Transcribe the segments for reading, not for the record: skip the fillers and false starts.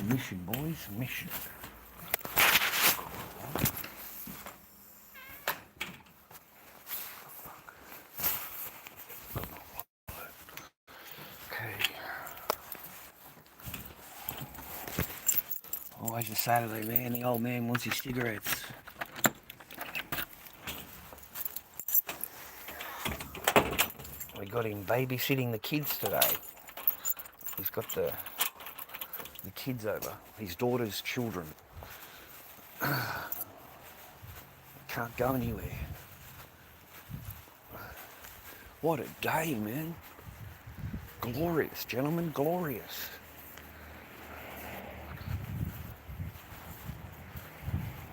mission, boys, mission. Always a Saturday, man. The old man wants his cigarettes. We got him babysitting the kids today. He's got the kids over, his daughter's children. Can't go anywhere. What a day, man. Glorious, gentlemen, glorious.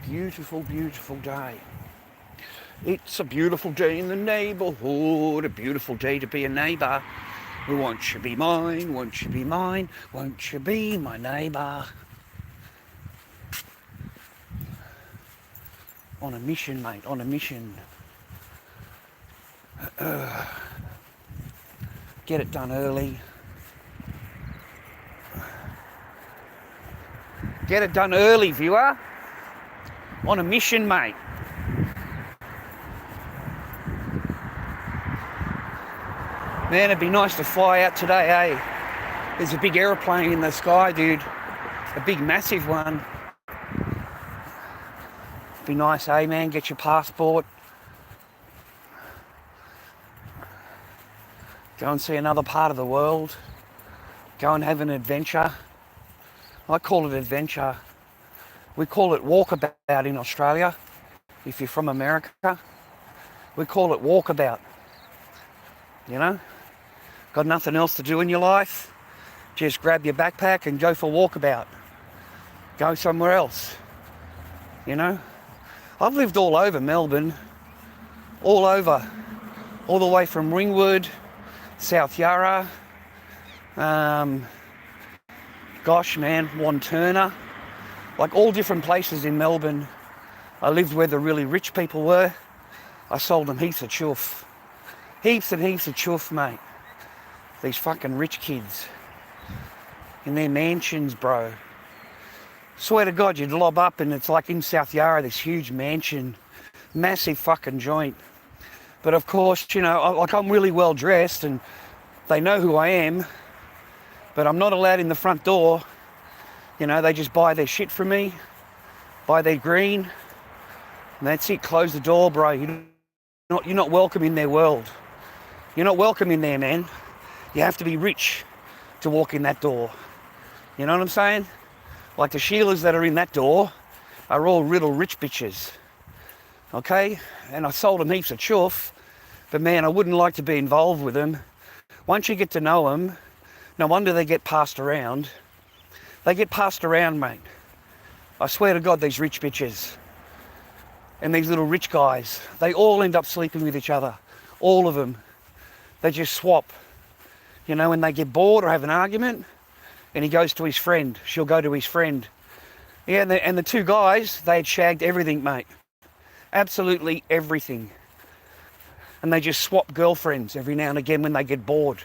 Beautiful, beautiful day. It's a beautiful day in the neighbourhood, a beautiful day to be a neighbour. Won't you be mine, won't you be mine, won't you be my neighbour? On a mission, mate, on a mission. Get it done early. Get it done early, viewer. On a mission, mate. Man, it'd be nice to fly out today, eh? There's a big aeroplane in the sky, dude. A big, massive one. Be nice, eh, man? Get your passport. Go and see another part of the world. Go and have an adventure. I call it adventure. We call it walkabout in Australia. If you're from America, we call it walkabout. You know? Got nothing else to do in your life? Just grab your backpack and go for walkabout. Go somewhere else. You know? I've lived all over Melbourne. All over. All the way from Ringwood, South Yarra, gosh man, Wanturna. Like all different places in Melbourne. I lived where the really rich people were. I sold them heaps of chuff. Heaps and heaps of chuff, mate. These fucking rich kids. In their mansions, bro. Swear to God, you'd lob up and it's like in South Yarra, this huge mansion. Massive fucking joint. But of course, you know, like I'm really well dressed and they know who I am. But I'm not allowed in the front door. You know, they just buy their shit from me. Buy their green. And that's it, close the door, bro. You're not welcome in their world. You're not welcome in there, man. You have to be rich to walk in that door. You know what I'm saying? Like the Sheilas that are in that door are all riddle rich bitches. Okay? And I sold them heaps of chuff. But man, I wouldn't like to be involved with them. Once you get to know them, no wonder they get passed around. They get passed around, mate. I swear to God, these rich bitches and these little rich guys, they all end up sleeping with each other. All of them. They just swap. You know, when they get bored or have an argument, and he goes to his friend, she'll go to his friend. Yeah, and the two guys, they had shagged everything, mate. Absolutely everything. And they just swap girlfriends every now and again when they get bored.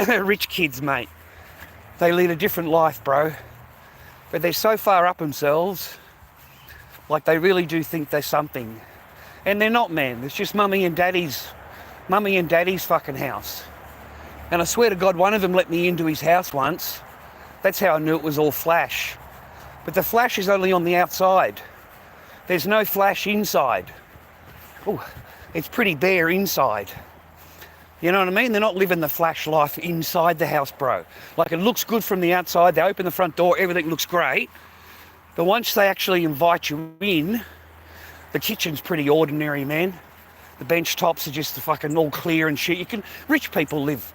Rich kids, mate. They lead a different life, bro. But they're so far up themselves, like they really do think they're something. And they're not, man. It's just mummy and daddy's fucking house. And I swear to God, one of them let me into his house once. That's how I knew it was all flash. But the flash is only on the outside. There's no flash inside. Oh, it's pretty bare inside. You know what I mean? They're not living the flash life inside the house, bro. Like it looks good from the outside. They open the front door, everything looks great. But once they actually invite you in, the kitchen's pretty ordinary, man. The bench tops are just fucking all clear and shit. Rich people live.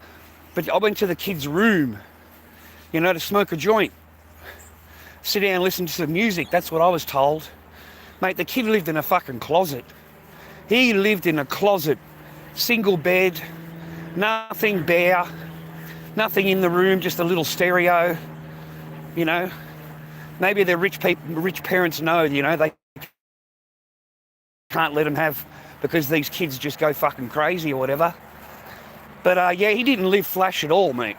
But I went to the kid's room, you know, to smoke a joint. Sit down and listen to some music. That's what I was told. Mate, the kid lived in a fucking closet. He lived in a closet. Single bed. Nothing bare. Nothing in the room. Just a little stereo. You know. Maybe their rich parents know, you know, they can't let them have, because these kids just go fucking crazy or whatever. But yeah, he didn't live flash at all, mate.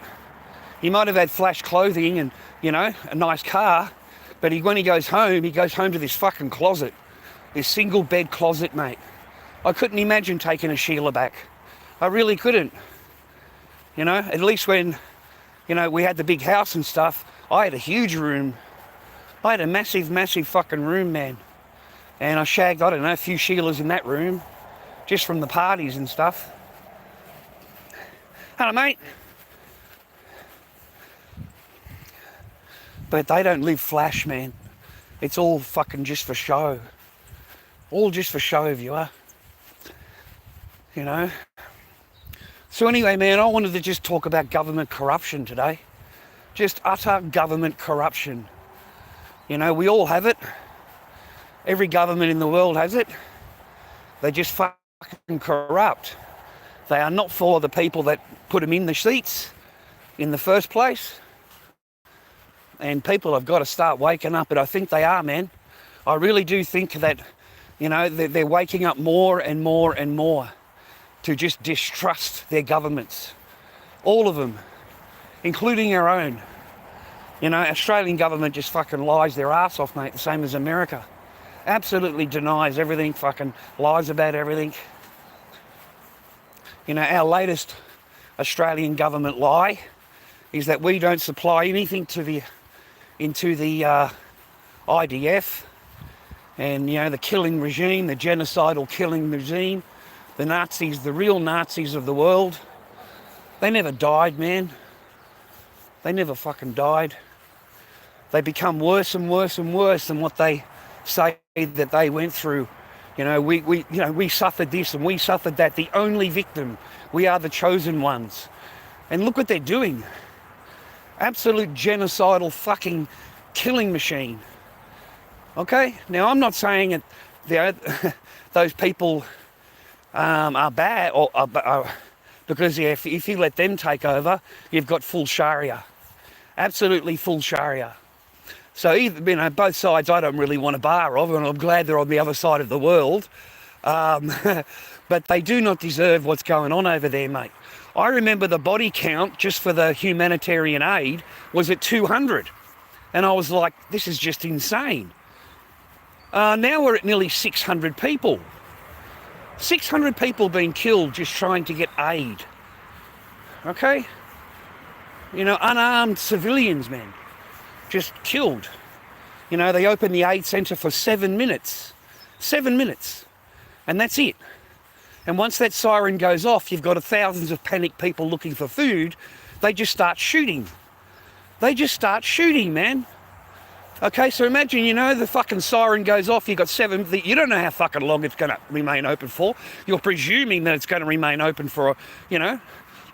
He might have had flash clothing and, you know, a nice car, but when he goes home to this fucking closet. This single bed closet, mate. I couldn't imagine taking a Sheila back. I really couldn't. You know, at least when, you know, we had the big house and stuff, I had a huge room. I had a massive, massive fucking room, man. And I shagged, I don't know, a few Sheilas in that room, just from the parties and stuff. Hello, mate. But they don't live flash, man. It's all fucking just for show. All just for show, viewer. You know? So anyway, man, I wanted to just talk about government corruption today. Just utter government corruption. You know, we all have it. Every government in the world has it. They just fucking corrupt. They are not for the people that put them in the seats in the first place. And people have got to start waking up, but I think they are, man. I really do think that, you know, they're waking up more and more and more to just distrust their governments. All of them, including our own. You know, Australian government just fucking lies their ass off, mate, the same as America. Absolutely denies everything, fucking lies about everything. You know, our latest Australian government lie is that we don't supply anything into the IDF and, you know, the killing regime, the genocidal killing regime, the Nazis, the real Nazis of the world. They never died, man. They never fucking died. They become worse and worse and worse than what they say that they went through. You know, we suffered this and we suffered that. The only victim. We are the chosen ones. And look what they're doing. Absolute genocidal fucking killing machine. Okay? Now, I'm not saying that those people are bad, or because if you let them take over, you've got full Sharia. Absolutely full Sharia. So, either, you know, both sides I don't really want a bar of, and I'm glad they're on the other side of the world. But they do not deserve what's going on over there, mate. I remember the body count just for the humanitarian aid was at 200. And I was like, this is just insane. Now we're at nearly 600 people. 600 people being killed just trying to get aid. Okay? You know, unarmed civilians, man. Just killed. You know, they opened the aid centre for 7 minutes. 7 minutes. And that's it. And once that siren goes off, you've got thousands of panicked people looking for food. They just start shooting. They just start shooting, man. Okay, so imagine, you know, the fucking siren goes off, you've got you don't know how fucking long it's going to remain open for. You're presuming that it's going to remain open for, you know,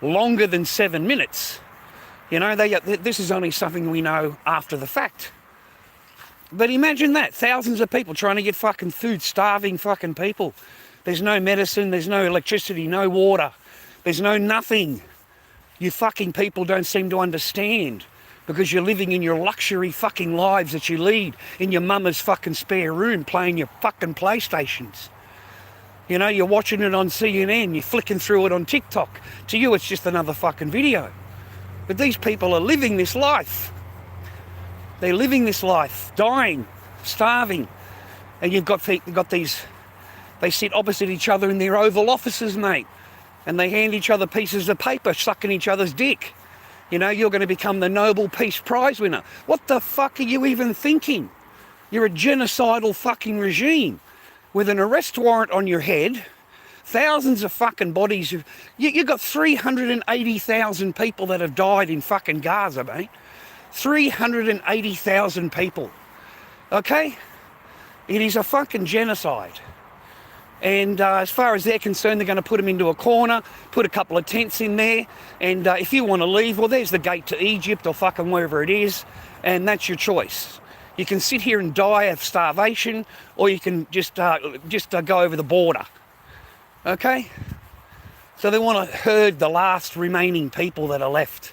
longer than 7 minutes. You know, this is only something we know after the fact. But imagine that, thousands of people trying to get fucking food, starving fucking people. There's no medicine, there's no electricity, no water, there's no nothing. You fucking people don't seem to understand because you're living in your luxury fucking lives that you lead in your mama's fucking spare room playing your fucking PlayStations. You know, you're watching it on CNN, you're flicking through it on TikTok. To you, it's just another fucking video. But these people are living this life. They're living this life, dying, starving. And you've got these, they sit opposite each other in their Oval Offices, mate. And they hand each other pieces of paper, sucking each other's dick. You know, you're going to become the Nobel Peace Prize winner. What the fuck are you even thinking? You're a genocidal fucking regime with an arrest warrant on your head, thousands of fucking bodies. You've got 380,000 people that have died in fucking Gaza, mate. 380,000 people. Okay? It is a fucking genocide. And as far as they're concerned, they're going to put them into a corner, put a couple of tents in there, and if you want to leave, well, there's the gate to Egypt or fucking wherever it is, and that's your choice. You can sit here and die of starvation, or you can just go over the border. Okay? So they want to herd the last remaining people that are left.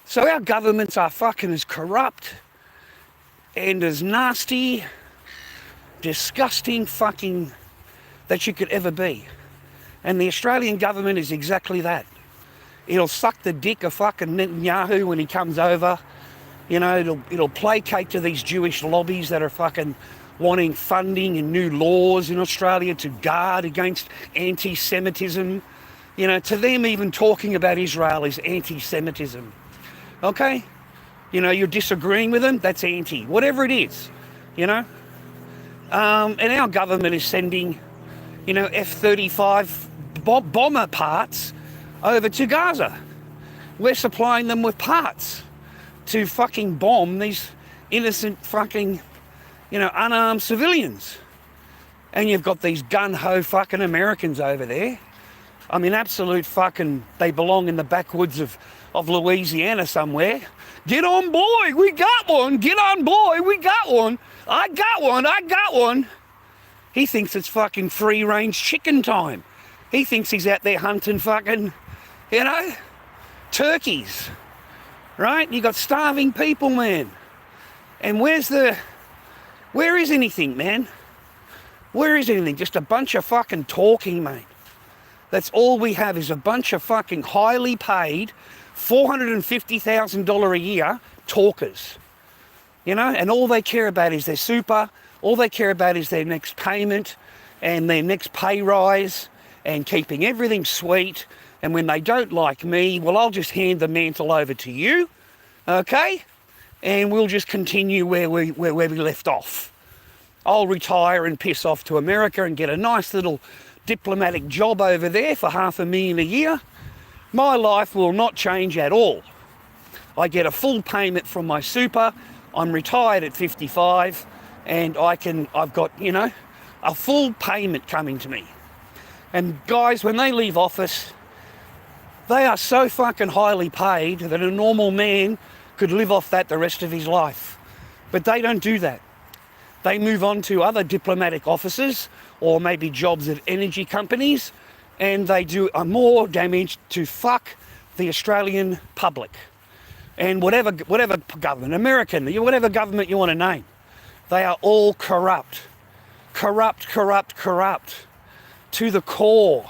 So our governments are fucking as corrupt and as nasty, disgusting fucking that you could ever be. And the Australian government is exactly that. It'll suck the dick of fucking Netanyahu when he comes over. You know, it'll placate to these Jewish lobbies that are fucking wanting funding and new laws in Australia to guard against anti-Semitism. You know, to them even talking about Israel is anti-Semitism. Okay? You know, you're disagreeing with them, that's anti. Whatever it is, you know? And our government is sending, you know, F-35 bomber parts over to Gaza. We're supplying them with parts to fucking bomb these innocent fucking, you know, unarmed civilians. And you've got these gun-ho fucking Americans over there. I mean, absolute fucking, they belong in the backwoods of Louisiana somewhere. Get on, boy, we got one. Get on, boy, we got one. I got one. He thinks it's fucking free-range chicken time. He thinks he's out there hunting fucking, you know, turkeys, right? You got starving people, man. And where is anything, man? Where is anything? Just a bunch of fucking talking, mate. That's all we have is a bunch of fucking highly paid, $450,000 a year talkers. You know, and all they care about is their super, all they care about is their next payment and their next pay rise and keeping everything sweet. And when they don't like me, well, I'll just hand the mantle over to you, okay? And we'll just continue where we left off. I'll retire and piss off to America and get a nice little diplomatic job over there for $500,000 a year. My life will not change at all. I get a full payment from my super. I'm retired at 55 and I've got, you know, a full payment coming to me. And guys, when they leave office, they are so fucking highly paid that a normal man could live off that the rest of his life. But they don't do that. They move on to other diplomatic offices or maybe jobs at energy companies, and they do more damage to fuck the Australian public. And whatever government, American, whatever government you want to name, they are all corrupt. Corrupt to the core.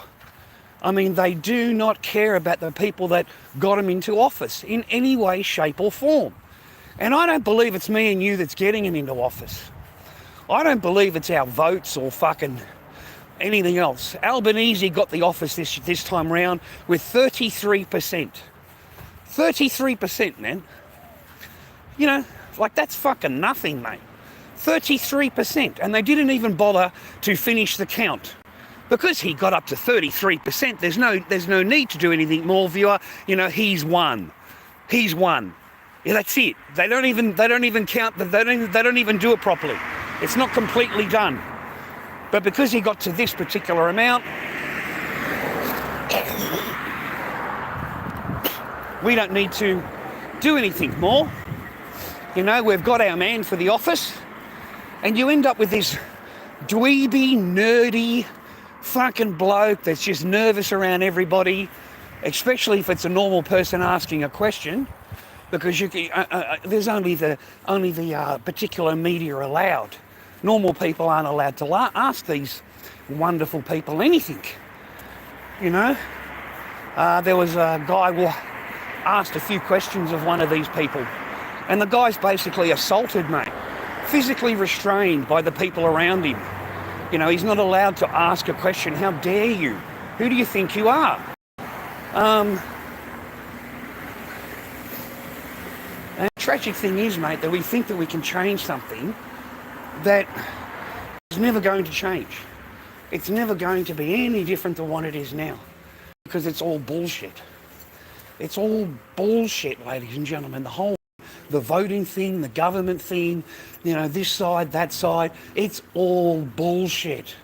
I mean, they do not care about the people that got them into office in any way, shape or form. And I don't believe it's me and you that's getting them into office. I don't believe it's our votes or fucking anything else. Albanese got the office this time round with 33%. 33%, man. You know, like that's fucking nothing, mate. 33%. And they didn't even bother to finish the count. Because he got up to 33%, there's no need to do anything more, viewer. You know, he's won. He's won. Yeah, that's it. They don't even count. They don't even do it properly. It's not completely done. But because he got to this particular amount, we don't need to do anything more. You know, we've got our man for the office, and you end up with this dweeby, nerdy, fucking bloke that's just nervous around everybody, especially if it's a normal person asking a question, because there's only the particular media allowed. Normal people aren't allowed to ask these wonderful people anything. You know, there was a guy who asked a few questions of one of these people, and the guy's basically assaulted, mate, physically restrained by the people around him. You know, he's not allowed to ask a question. How dare you? Who do you think you are? And the tragic thing is, mate, that we think that we can change something that is never going to change. It's never going to be any different than what it is now, because it's all bullshit. It's all bullshit, ladies and gentlemen. The voting thing, the government thing, you know, this side, that side, it's all bullshit.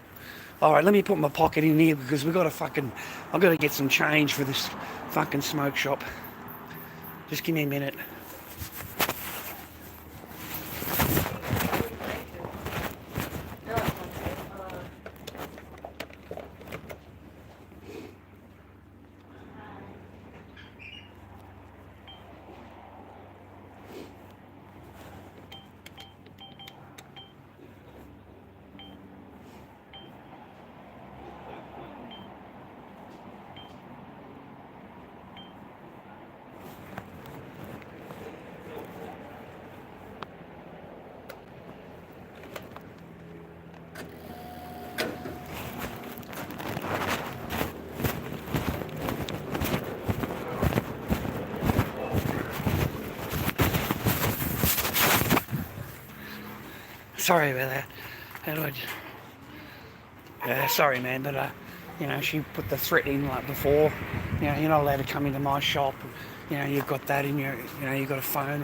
All right, let me put my pocket in here because I've got to get some change for this fucking smoke shop. Just give me a minute. sorry about that. How do I... sorry, man, but, you know, she put the threat in like before. You know, you're not allowed to come into my shop. You know, you've got that in your, you know, you've got a phone,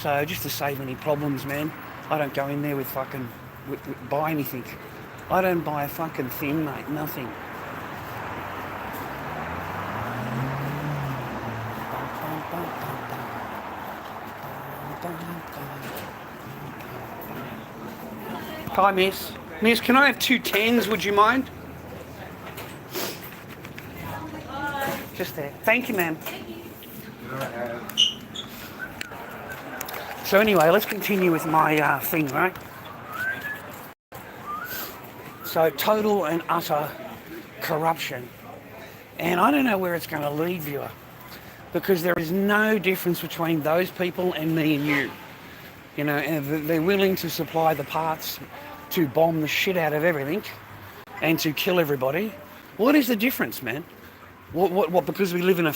so just to save any problems, man, I don't go in there with fucking, buy anything. I don't buy a fucking thing, mate, nothing. Hi, miss. Miss, can I have 2 10s, would you mind? Just there. Thank you, ma'am. So anyway, let's continue with my thing, right? So total and utter corruption. And I don't know where it's going to lead, viewer, because there is no difference between those people and me and you. You know, and they're willing to supply the parts to bomb the shit out of everything and to kill everybody. What is the difference, man? What, because we live in a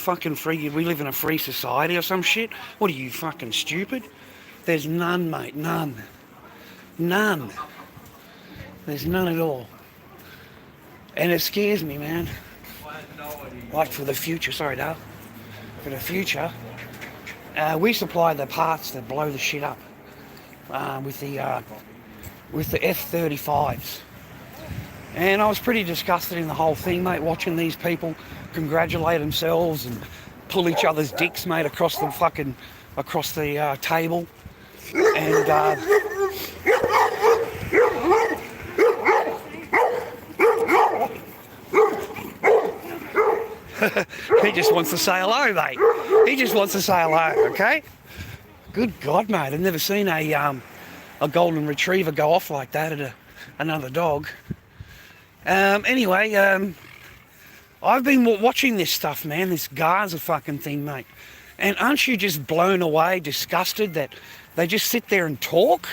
free society or some shit? What are you, fucking stupid? There's none, mate, none. None. There's none at all. And it scares me, man. Like for the future, sorry, Dale. For the future, we supply the parts that blow the shit up with the F-35s. And I was pretty disgusted in the whole thing, mate, watching these people congratulate themselves and pull each other's dicks, mate, across the table. And he just wants to say hello, mate. He just wants to say hello, okay? Good God, mate, I've never seen a golden retriever go off like that at another dog. Anyway, I've been watching this stuff, man, this Gaza fucking thing, mate. And aren't you just blown away, disgusted that they just sit there and talk?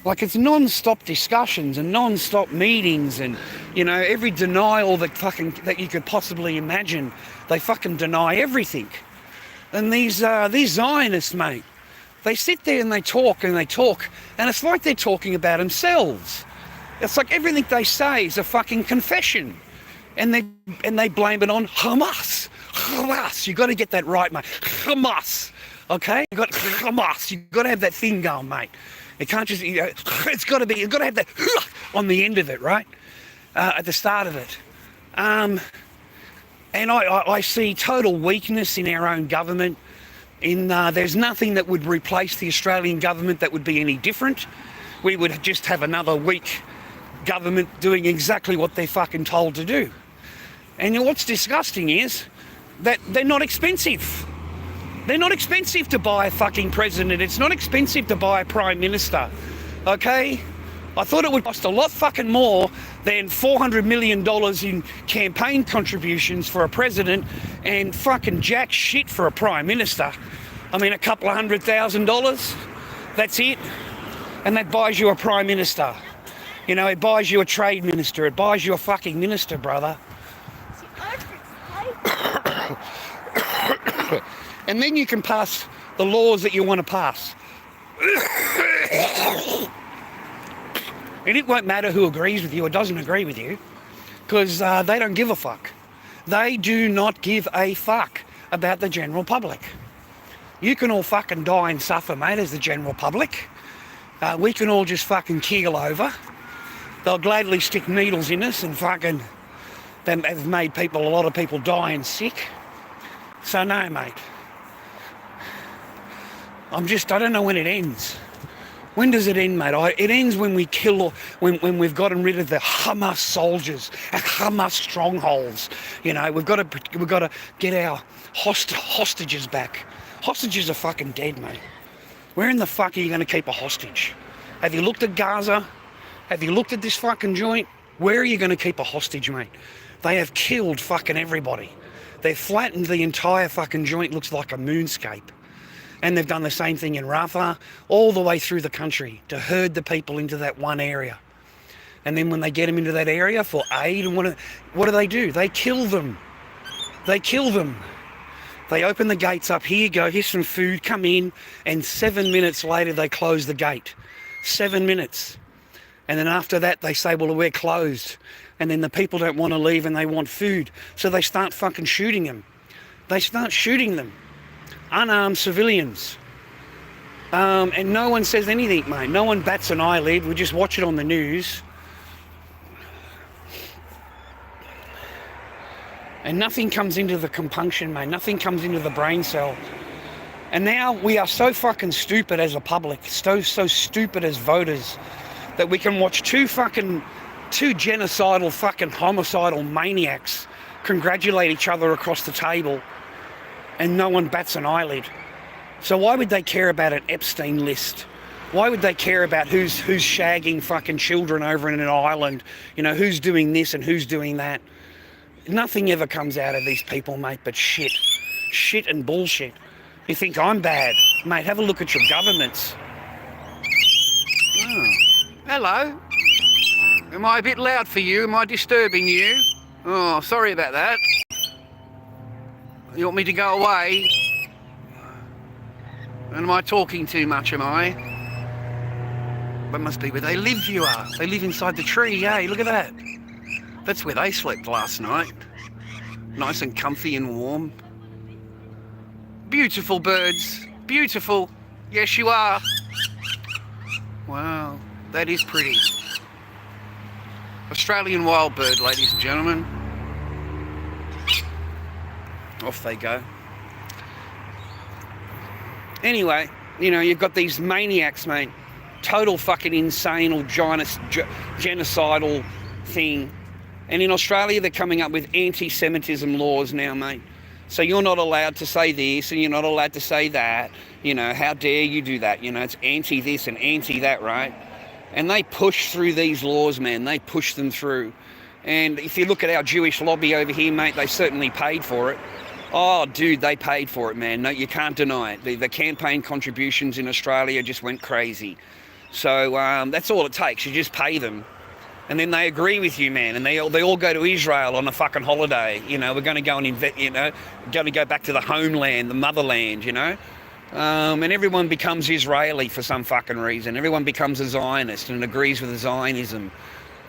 Like, it's non-stop discussions and non-stop meetings and, you know, every denial that you could possibly imagine. They fucking deny everything. And these Zionists, mate, they sit there and they talk, and it's like they're talking about themselves. It's like everything they say is a fucking confession. And they blame it on Hamas. Hamas, you got to get that right, mate. Hamas, okay? You got Hamas. You got to have that thing going, mate. It can't just, you know, it's got to have that on the end of it, right? At the start of it. And I see total weakness in our own government. There's nothing that would replace the Australian government that would be any different. We would just have another weak government doing exactly what they're fucking told to do. And what's disgusting is that they're not expensive. They're not expensive to buy a fucking president. It's not expensive to buy a prime minister, okay? I thought it would cost a lot fucking more than $400 million in campaign contributions for a president and fucking jack shit for a prime minister. I mean, a couple of $100,000, that's it. And that buys you a prime minister. You know, it buys you a trade minister. It buys you a fucking minister, brother. And then you can pass the laws that you want to pass. And it won't matter who agrees with you or doesn't agree with you, because they don't give a fuck. They do not give a fuck about the general public. You can all fucking die and suffer, mate, as the general public. We can all just fucking keel over. They'll gladly stick needles in us and fucking... They've made a lot of people die and sick. So no, mate. I don't know when it ends. When does it end, mate? It ends when we kill, when we've gotten rid of the Hamas soldiers and Hamas strongholds. You know, we've got to get our hostages back. Hostages are fucking dead, mate. Where in the fuck are you going to keep a hostage? Have you looked at Gaza? Have you looked at this fucking joint? Where are you going to keep a hostage, mate? They have killed fucking everybody. They've flattened the entire fucking joint, looks like a moonscape. And they've done the same thing in Rafah, all the way through the country, to herd the people into that one area. And then when they get them into that area for aid, and what do? They kill them. They kill them. They open the gates up, here you go, here's some food, come in, and 7 minutes later they close the gate. 7 minutes. And then after that, they say, well, we're closed. And then the people don't want to leave and they want food. So they start fucking shooting them. They start shooting them. Unarmed civilians. And no one says anything, mate. No one bats an eyelid. We just watch it on the news. And nothing comes into the compunction, mate. Nothing comes into the brain cell. And now we are so fucking stupid as a public, so stupid as voters, that we can watch two genocidal fucking homicidal maniacs congratulate each other across the table and no one bats an eyelid. So why would they care about an Epstein list? Why would they care about who's shagging fucking children over in an island? You know, who's doing this and who's doing that? Nothing ever comes out of these people, mate, but shit. Shit and bullshit. You think I'm bad? Mate, have a look at your governments. Oh. Hello. Am I a bit loud for you? Am I disturbing you? Oh, sorry about that. You want me to go away? And am I talking too much, am I? That must be where they live, you are. They live inside the tree, hey, look at that. That's where they slept last night. Nice and comfy and warm. Beautiful birds. Beautiful. Yes, you are. Wow, that is pretty. Australian wild bird, ladies and gentlemen. Off they go. Anyway, you know, you've got these maniacs, mate. Total fucking insane or genocidal thing. And in Australia, they're coming up with anti-Semitism laws now, mate. So you're not allowed to say this and you're not allowed to say that. You know, how dare you do that? You know, it's anti-this and anti-that, right? And they push through these laws, man. They push them through. And if you look at our Jewish lobby over here, mate, they certainly paid for it. Oh, dude, they paid for it, man. No, you can't deny it. The campaign contributions in Australia just went crazy. So that's all it takes. You just pay them. And then they agree with you, man. And they all go to Israel on a fucking holiday. You know, we're going to go and invest, you know, going to go back to the homeland, the motherland, you know. And everyone becomes Israeli for some fucking reason. Everyone becomes a Zionist and agrees with Zionism.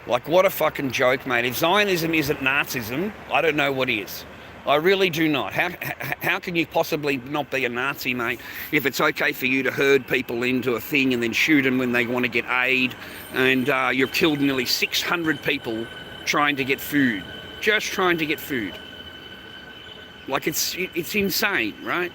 Like, what a fucking joke, mate. If Zionism isn't Nazism, I don't know what is. I really do not. How can you possibly not be a Nazi, mate, if it's okay for you to herd people into a thing and then shoot them when they want to get aid, and you've killed nearly 600 people trying to get food, just trying to get food. Like, it's insane, right?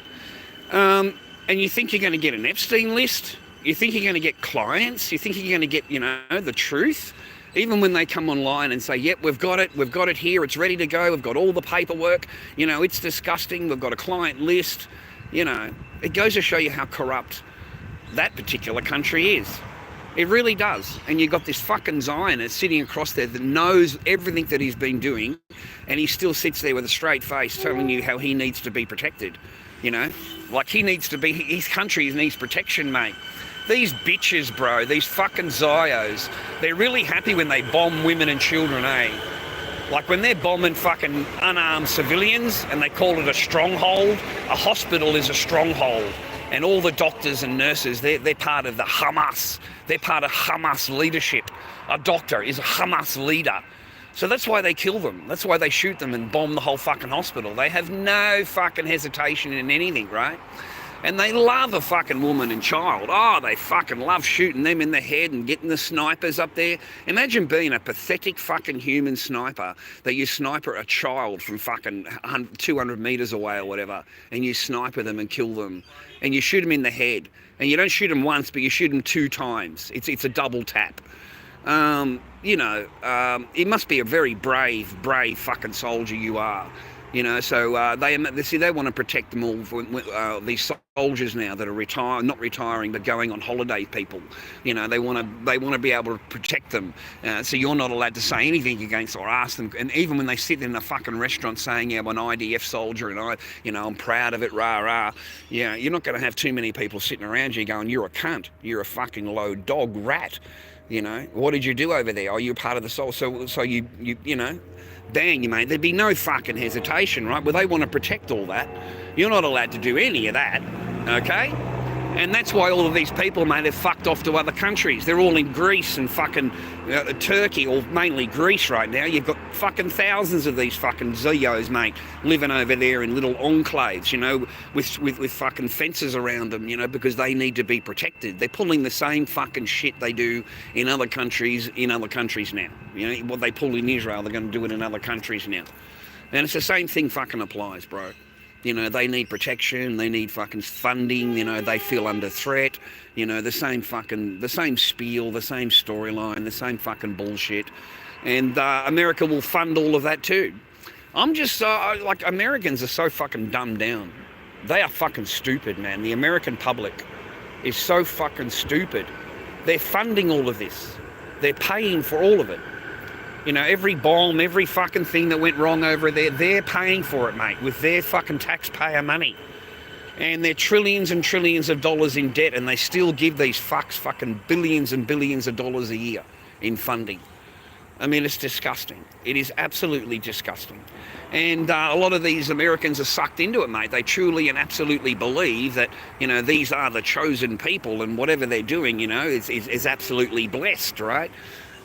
And you think you're going to get an Epstein list? You think you're going to get clients? You think you're going to get, you know, the truth? Even when they come online and say, yep, we've got it here, it's ready to go, we've got all the paperwork, you know, it's disgusting, we've got a client list, you know, it goes to show you how corrupt that particular country is. It really does. And you've got this fucking Zionist sitting across there that knows everything that he's been doing, and he still sits there with a straight face telling you how he needs to be protected, you know, like he needs to be, his country needs protection, mate. These bitches, bro, these fucking Zios, they're really happy when they bomb women and children, eh? Like when they're bombing fucking unarmed civilians and they call it a stronghold, a hospital is a stronghold. And all the doctors and nurses, they're part of the Hamas. They're part of Hamas leadership. A doctor is a Hamas leader. So that's why they kill them. That's why they shoot them and bomb the whole fucking hospital. They have no fucking hesitation in anything, right? And they love a fucking woman and child. Oh, they fucking love shooting them in the head and getting the snipers up there. Imagine being a pathetic fucking human sniper that you sniper a child from fucking 200 metres away or whatever, and you sniper them and kill them. And you shoot them in the head. And you don't shoot them once, but you shoot them 2 times. It's a double tap. You know, it must be a very brave fucking soldier you are. You know, so they want to protect them all. These soldiers now that are not retiring, but going on holiday. People, you know, they want to be able to protect them. So you're not allowed to say anything against or ask them. And even when they sit in a fucking restaurant saying, "Yeah, I'm an IDF soldier, and I'm proud of it," rah rah. Yeah, you're not going to have too many people sitting around you going, "You're a cunt. You're a fucking low dog rat." You know, what did you do over there? Oh, you're part of the soul. So you know. Bang, you mate, there'd be no fucking hesitation, right? Well, they want to protect all that. You're not allowed to do any of that, okay? And that's why all of these people, mate, have fucked off to other countries. They're all in Greece and fucking Turkey, or mainly Greece right now. You've got fucking thousands of these fucking Zeos, mate, living over there in little enclaves, you know, with fucking fences around them, you know, because they need to be protected. They're pulling the same fucking shit they do in other countries now. You know, what they pull in Israel, they're going to do it in other countries now. And it's the same thing fucking applies, bro. You know, they need protection, they need fucking funding, you know, they feel under threat, you know, the same spiel, the same storyline, the same fucking bullshit. And America will fund all of that too. I'm just, like, Americans are so fucking dumbed down. They are fucking stupid, man. The American public is so fucking stupid. They're funding all of this. They're paying for all of it. You know, every bomb, every fucking thing that went wrong over there, they're paying for it, mate, with their fucking taxpayer money. And they're trillions and trillions of dollars in debt, and they still give these fucks fucking billions and billions of dollars a year in funding. I mean, it's disgusting. It is absolutely disgusting. And a lot of these Americans are sucked into it, mate. They truly and absolutely believe that, you know, these are the chosen people, and whatever they're doing, you know, is absolutely blessed, right?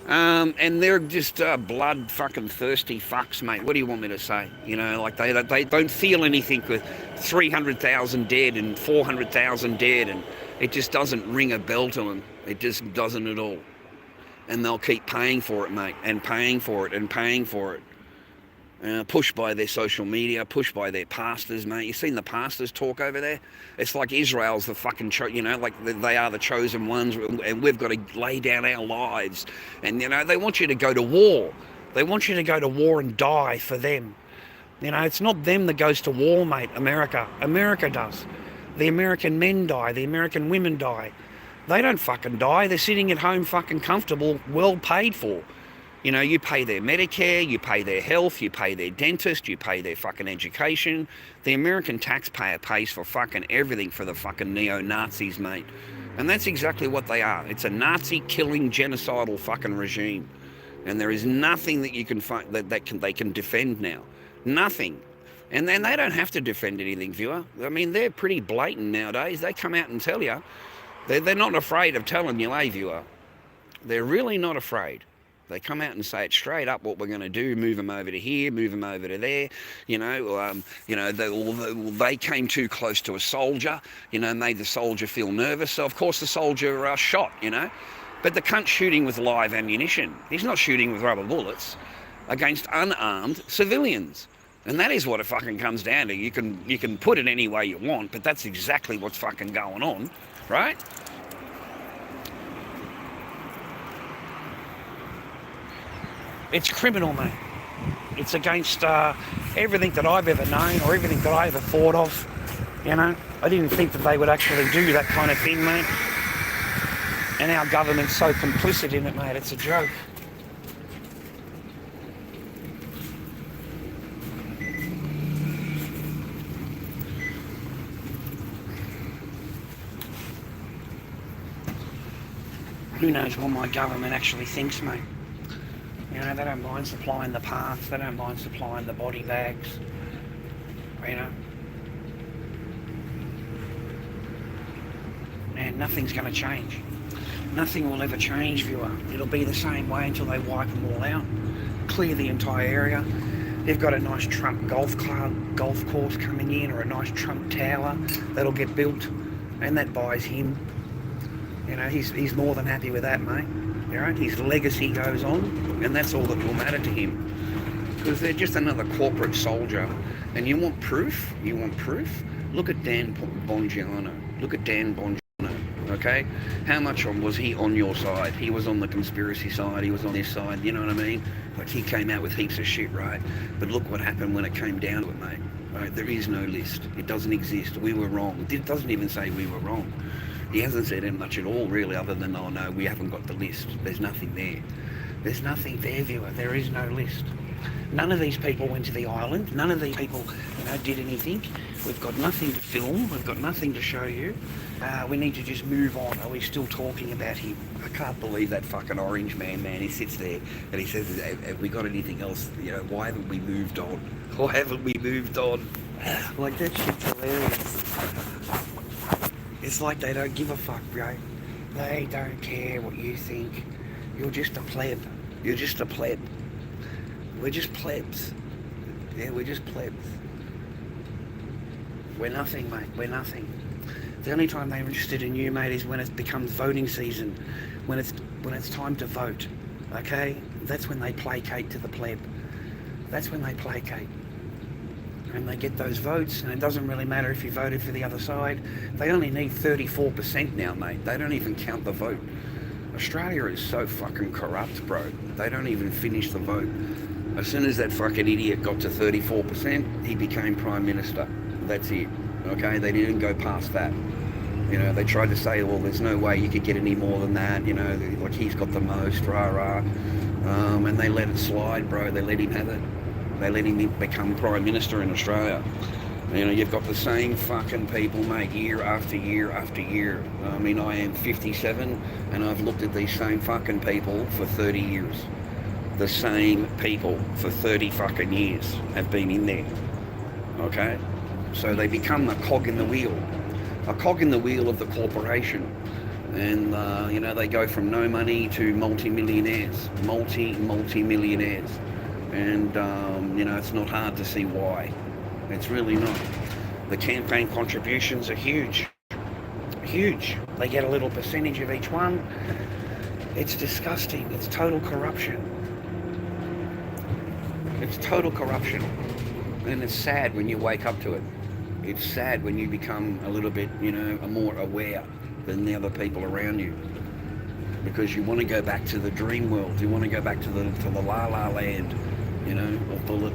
And they're just blood fucking thirsty fucks, mate. What do you want me to say? You know, like they don't feel anything with 300,000 dead and 400,000 dead, and it just doesn't ring a bell to them. It just doesn't at all. And they'll keep paying for it, mate, and paying for it and paying for it. Pushed by their social media, pushed by their pastors, mate. You seen the pastors talk over there? It's like Israel's the fucking, you know, like they are the chosen ones, and we've got to lay down our lives. And, you know, they want you to go to war. They want you to go to war and die for them. You know, it's not them that goes to war, mate, America. America does. The American men die. The American women die. They don't fucking die. They're sitting at home fucking comfortable, well paid for. You know, you pay their Medicare, you pay their health, you pay their dentist, you pay their fucking education. The American taxpayer pays for fucking everything for the fucking neo-Nazis, mate. And that's exactly what they are. It's a Nazi-killing, genocidal fucking regime. And there is nothing that you can find they can defend now. Nothing. And then they don't have to defend anything, viewer. I mean, they're pretty blatant nowadays. They come out and tell you. They're not afraid of telling you, hey, viewer. They're really not afraid. They come out and say it straight up what we're going to do, move them over to here, move them over to there, you know, they came too close to a soldier, you know, made the soldier feel nervous, so of course the soldier shot, you know, but the cunt's shooting with live ammunition. He's not shooting with rubber bullets against unarmed civilians. And that is what it fucking comes down to. You can put it any way you want, but that's exactly what's fucking going on, right? It's criminal, mate. It's against everything that I've ever known or everything that I ever thought of. You know, I didn't think that they would actually do that kind of thing, mate. And our government's so complicit in it, mate. It's a joke. Who knows what my government actually thinks, mate. You know, they don't mind supplying the parts, they don't mind supplying the body bags, you know. And nothing's going to change. Nothing will ever change, viewer. It'll be the same way until they wipe them all out, clear the entire area. They've got a nice Trump golf course coming in, or a nice Trump tower that'll get built, and that buys him. You know, he's more than happy with that, mate. You know, his legacy goes on, and that's all that will matter to him. Because they're just another corporate soldier. And you want proof? You want proof? Look at Dan Bongino. Look at Dan Bongino, okay? How much was he on your side? He was on the conspiracy side, he was on this side, you know what I mean? Like, he came out with heaps of shit, right? But look what happened when it came down to it, mate. Right? There is no list. It doesn't exist. We were wrong. It doesn't even say we were wrong. He hasn't said much at all, really, other than, oh no, we haven't got the list. There's nothing there. There's nothing there, viewer. There is no list. None of these people went to the island. None of these people, you know, did anything. We've got nothing to film. We've got nothing to show you. We need to just move on. Are we still talking about him? I can't believe that fucking orange man. He sits there and he says, have we got anything else? You know, why haven't we moved on? Why haven't we moved on? Like, that shit's hilarious. It's like they don't give a fuck, bro. They don't care what you think. You're just a pleb. You're just a pleb. We're just plebs. Yeah, we're just plebs. We're nothing, mate. We're nothing. The only time they're interested in you, mate, is when it becomes voting season. When it's time to vote. Okay? That's when they placate to the pleb. That's when they placate. And they get those votes, and it doesn't really matter if you voted for the other side. They only need 34% now, mate. They don't even count the vote. Australia is so fucking corrupt, bro. They don't even finish the vote. As soon as that fucking idiot got to 34%, he became Prime Minister. That's it. Okay? They didn't go past that. You know, they tried to say, well, there's no way you could get any more than that. You know, like he's got the most, rah-rah. And they let it slide, bro. They let him have it. They let him become Prime Minister in Australia. You know, you've got the same fucking people, mate, year after year after year. I mean, I am 57, and I've looked at these same fucking people for 30 years. The same people for 30 fucking years have been in there. Okay? So they become a cog in the wheel. A cog in the wheel of the corporation. And, you know, they go from no money to multi-millionaires. Multi-millionaires. And, you know, it's not hard to see why. It's really not. The campaign contributions are huge. Huge. They get a little percentage of each one. It's disgusting. It's total corruption. It's total corruption. And it's sad when you wake up to it. It's sad when you become a little bit, you know, more aware than the other people around you. Because you want to go back to the dream world. You want to go back to the la-la land. You know,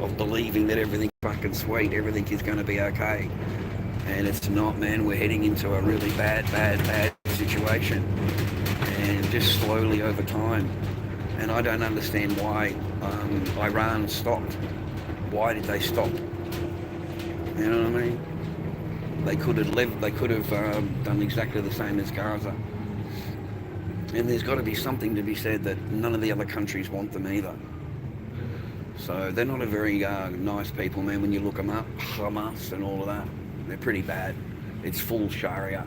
of believing that everything's fucking sweet, everything is going to be okay. And it's not, man. We're heading into a really bad situation. And just slowly over time. And I don't understand why Iran stopped. Why did they stop? You know what I mean? They could have done exactly the same as Gaza. And there's got to be something to be said that none of the other countries want them either. So they're not a very nice people, man, when you look them up. Hamas and all of that. They're pretty bad. It's full Sharia.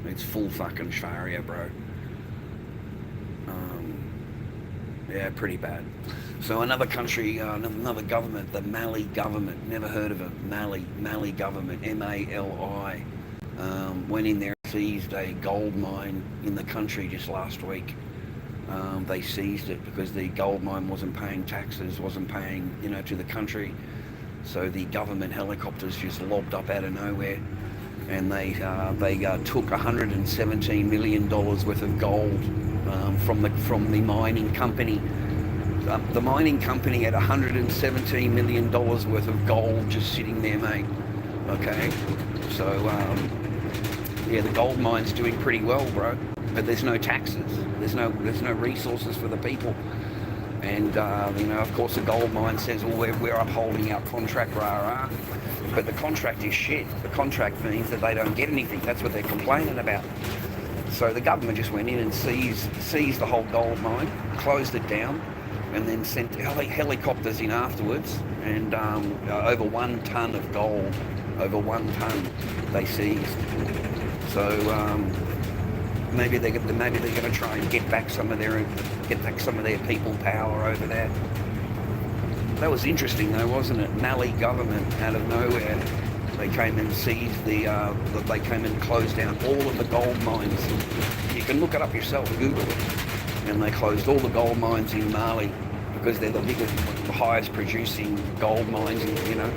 It's full fucking Sharia, bro. Yeah, pretty bad. So another country, another government, the Mali government, never heard of it. Mali government, M-A-L-I, went in there and seized a gold mine in the country just last week. They seized it because the gold mine wasn't paying taxes, wasn't paying, you know, to the country. So the government helicopters just lobbed up out of nowhere, and they took $117 million worth of gold from the mining company. The mining company had $117 million worth of gold just sitting there, mate. Okay, so yeah, the gold mine's doing pretty well, bro. But there's no taxes. There's no resources for the people. And you know, of course, the gold mine says, "Well, we're upholding our contract, rah." But the contract is shit. The contract means that they don't get anything. That's what they're complaining about. So the government just went in and seized the whole gold mine, closed it down, and then sent helicopters in afterwards. And over 1 ton of gold, over 1 ton, they seized. So maybe they're going to try and get back some of their people power over there. That was interesting though, wasn't it? Mali government out of nowhere, they came and seized they came and closed down all of the gold mines. You can look it up yourself, Google it. And they closed all the gold mines in Mali because they're the biggest, the highest producing gold mines, you know.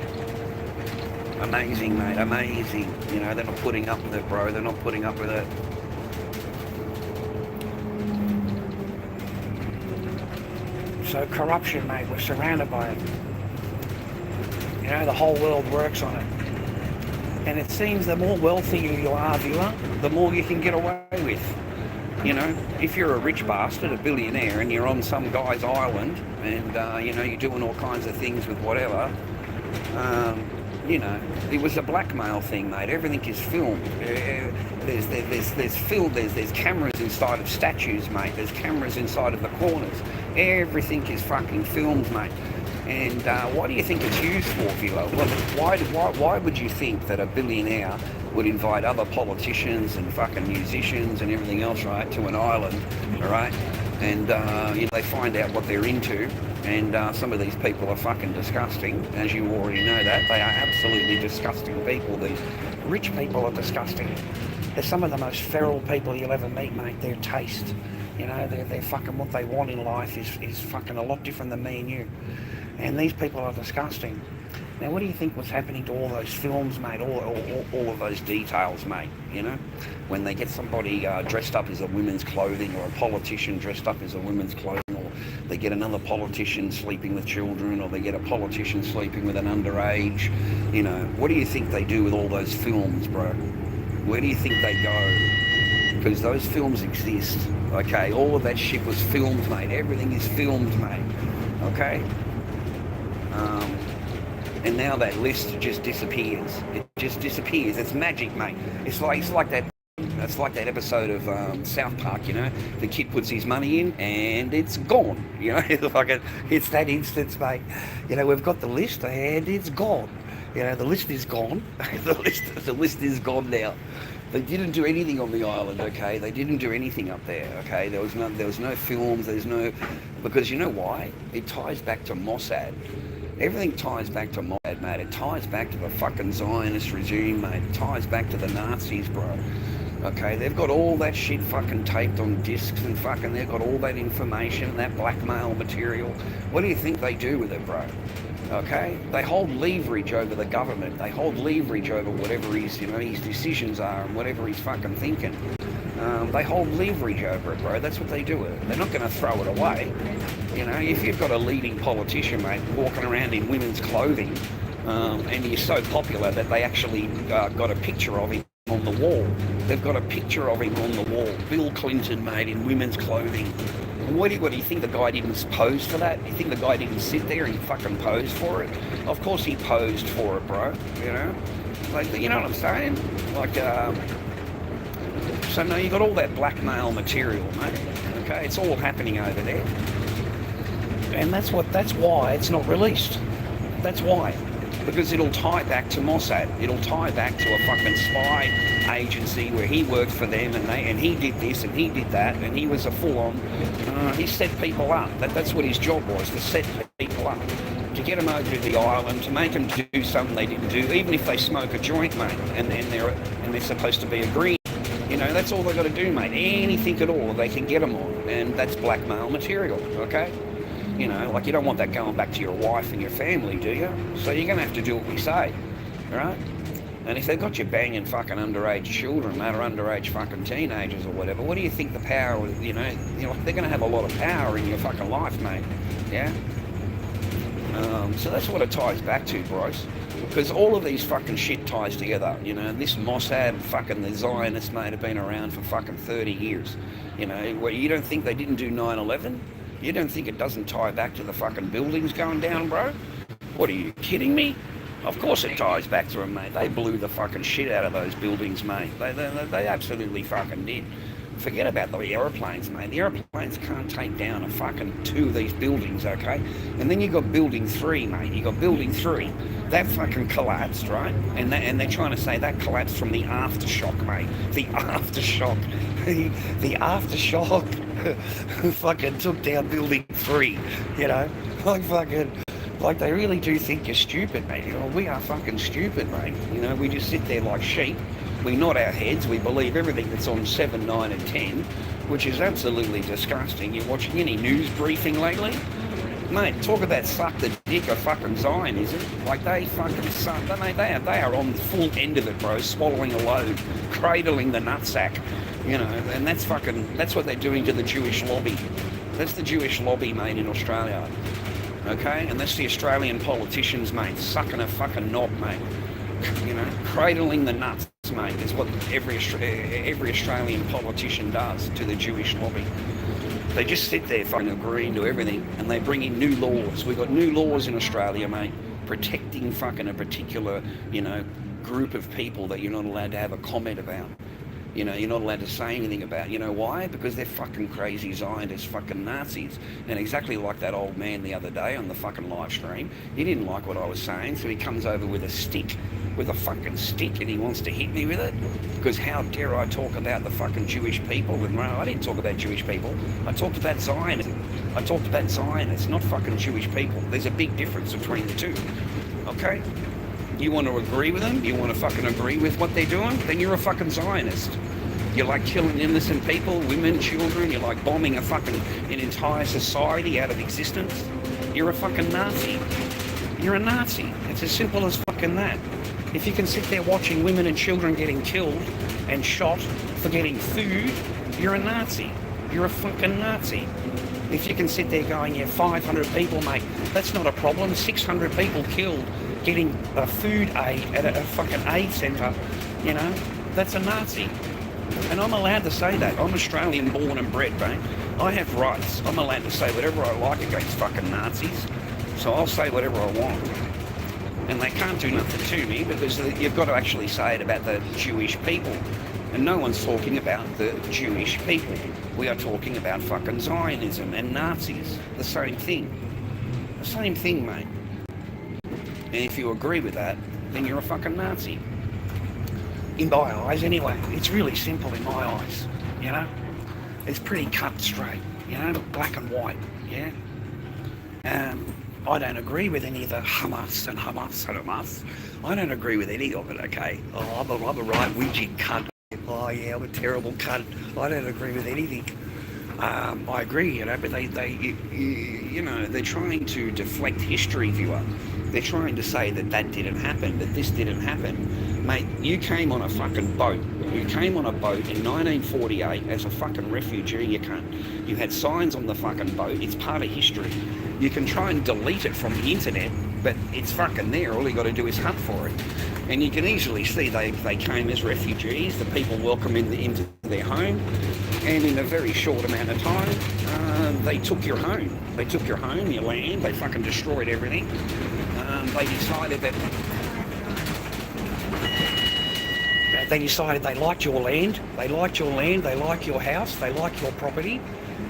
Amazing, mate, amazing. You know, they're not putting up with it, bro. They're not putting up with it. So corruption, mate, we're surrounded by it. You know, the whole world works on it. And it seems the more wealthier you are, viewer, the more you can get away with. You know, if you're a rich bastard, a billionaire, and you're on some guy's island, and, you know, you're doing all kinds of things with whatever, you know, it was a blackmail thing, mate. Everything is filmed. There's film. There's cameras inside of statues, mate. There's cameras inside of the corners. Everything is fucking filmed, mate. And what do you think it's used for, Vilo? Why would you think that a billionaire would invite other politicians and fucking musicians and everything else, right, to an island, all right? And they find out what they're into, and some of these people are fucking disgusting, as you already know that. They are absolutely disgusting people. These rich people are disgusting. They're some of the most feral people you'll ever meet, mate. Their taste, they're fucking what they want in life is fucking a lot different than me and you. And these people are disgusting. Now, what do you think was happening to all those films, mate? All of those details, mate, when they get somebody dressed up as a women's clothing, or a politician dressed up as a women's clothing, or they get another politician sleeping with children, or they get a politician sleeping with an underage, what do you think they do with all those films, bro? Where do you think they go? Because those films exist, okay? All of that shit was filmed, mate. Everything is filmed, mate, okay? And now that list just disappears. It just disappears. It's magic, mate. It's like that episode of South Park, The kid puts his money in and it's gone. It's that instance, mate. We've got the list and it's gone. The list is gone. the list is gone now. They didn't do anything on the island, okay? They didn't do anything up there, okay? There was no films. Because you know why? It ties back to Mossad. Everything ties back to Mossad, mate. It ties back to the fucking Zionist regime, mate. It ties back to the Nazis, bro. Okay, they've got all that shit fucking taped on discs, and fucking they've got all that information, that blackmail material. What do you think they do with it, bro? Okay? They hold leverage over the government. They hold leverage over whatever his decisions are and whatever he's fucking thinking. They hold leverage over it, bro. That's what they do with it. They're not going to throw it away. If you've got a leading politician, mate, walking around in women's clothing, and he's so popular that they actually got a picture of him on the wall. They've got a picture of him on the wall. Bill Clinton, mate, in women's clothing. What do you think the guy didn't pose for that? You think the guy didn't sit there and fucking pose for it? Of course he posed for it, bro. Like, you know what I'm saying? Like, so no, you got all that blackmail material, mate. Okay, it's all happening over there, and that's why it's not released. That's why, because it'll tie back to Mossad. It'll tie back to a fucking spy agency where he worked for them, and he did this and he did that, and he was a full-on. He set people up. That's what his job was, to set people up, to get them over to the island, to make them do something they didn't do, even if they smoke a joint, mate, and they're supposed to be agreed. That's all they've got to do, mate. Anything at all they can get them on, and that's blackmail material, okay? Like, you don't want that going back to your wife and your family, do you? So you're going to have to do what we say, right? And if they've got you banging fucking underage children, mate, or underage fucking teenagers or whatever, what do you think the power, they're going to have a lot of power in your fucking life, mate, yeah? So that's what it ties back to, bros. Because all of these fucking shit ties together, this Mossad, fucking the Zionists, mate, have been around for fucking 30 years. You don't think they didn't do 9/11? You don't think it doesn't tie back to the fucking buildings going down, bro? What, are you kidding me? Of course it ties back to them, mate. They blew the fucking shit out of those buildings, mate. They absolutely fucking did. Forget about the aeroplanes, mate. The aeroplanes can't take down a fucking 2 of these buildings, okay? And then you got building 3, mate. You got building 3. That fucking collapsed, right? And they're trying to say that collapsed from the aftershock, mate. The aftershock. the aftershock fucking took down building 3, Like they really do think you're stupid, mate. We are fucking stupid, mate. We just sit there like sheep. We nod our heads, we believe everything that's on 7, 9 and 10, which is absolutely disgusting. You're watching any news briefing lately? Mate, talk about suck the dick of fucking Zionism. Like, they fucking suck. Mate, they are on the full end of it, bro, swallowing a load, cradling the nutsack, and that's what they're doing to the Jewish lobby. That's the Jewish lobby, mate, in Australia. Okay? And that's the Australian politicians, mate, sucking a fucking knob, mate. Cradling the nuts, mate, is what every Australian politician does to the Jewish lobby. They just sit there fucking agreeing to everything, and they bring in new laws. We've got new laws in Australia, mate, protecting fucking a particular, group of people that you're not allowed to have a comment about. You know, you're not allowed to say anything about it. You know why? Because they're fucking crazy Zionist fucking Nazis. And exactly like that old man the other day on the fucking live stream, he didn't like what I was saying, so he comes over with a stick, with a fucking stick, and he wants to hit me with it. Because how dare I talk about the fucking Jewish people? And no, I didn't talk about Jewish people. I talked about Zionism. I talked about Zionists, not fucking Jewish people. There's a big difference between the two. Okay? You want to agree with them? You want to fucking agree with what they're doing? Then you're a fucking Zionist. You like killing innocent people, women, children. You like bombing an entire society out of existence. You're a fucking Nazi. You're a Nazi. It's as simple as fucking that. If you can sit there watching women and children getting killed and shot for getting food, you're a Nazi. You're a fucking Nazi. If you can sit there going, yeah, 500 people, mate, that's not a problem. 600 people killed getting food aid at a fucking aid centre, you know, that's a Nazi. And I'm allowed to say that. I'm Australian born and bred, mate. I have rights. I'm allowed to say whatever I like against fucking Nazis. So I'll say whatever I want. And they can't do nothing to me because you've got to actually say it about the Jewish people. And no one's talking about the Jewish people. We are talking about fucking Zionism and Nazis. The same thing. The same thing, mate. And if you agree with that, then you're a fucking Nazi. In my eyes, anyway. It's really simple in my eyes, you know? It's pretty cut and straight, you know? Black and white, yeah? I don't agree with any of the Hamas. I don't agree with any of it, okay? Oh, I'm a right widget cunt. Oh, yeah, I'm a terrible cunt. I don't agree with anything. I agree, you know, but you know, they're trying to deflect history, viewer. They're trying to say that that didn't happen, that this didn't happen. Mate, you came on a fucking boat. You came on a boat in 1948 as a fucking refugee, you cunt. You had signs on the fucking boat. It's part of history. You can try and delete it from the internet, but it's fucking there. All you got to do is hunt for it. And you can easily see they came as refugees. The people welcomed into their home. And in a very short amount of time, they took your home. They took your home, your land. They fucking destroyed everything. They decided they liked your land. They liked your land. They liked your house. They liked your property.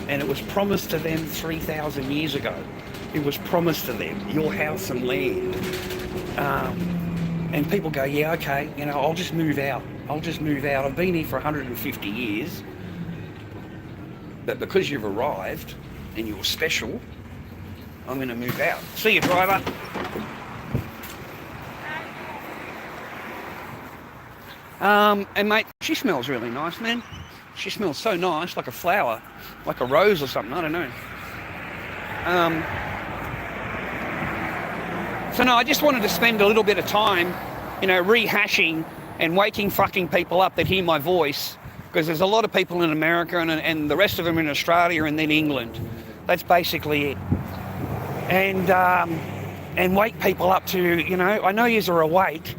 And it was promised to them 3,000 years ago. It was promised to them, your house and land. And people go, yeah, okay, you know, I'll just move out. I'll just move out. I've been here for 150 years. But because you've arrived and you're special, I'm going to move out. See you, driver. And mate, she smells really nice, man. She smells so nice, like a flower, like a rose or something, I don't know. So no, I just wanted to spend a little bit of time, you know, rehashing and waking fucking people up that hear my voice, because there's a lot of people in America and the rest of them in Australia and then England. That's basically it. And wake people up to, you know, I know yous are awake,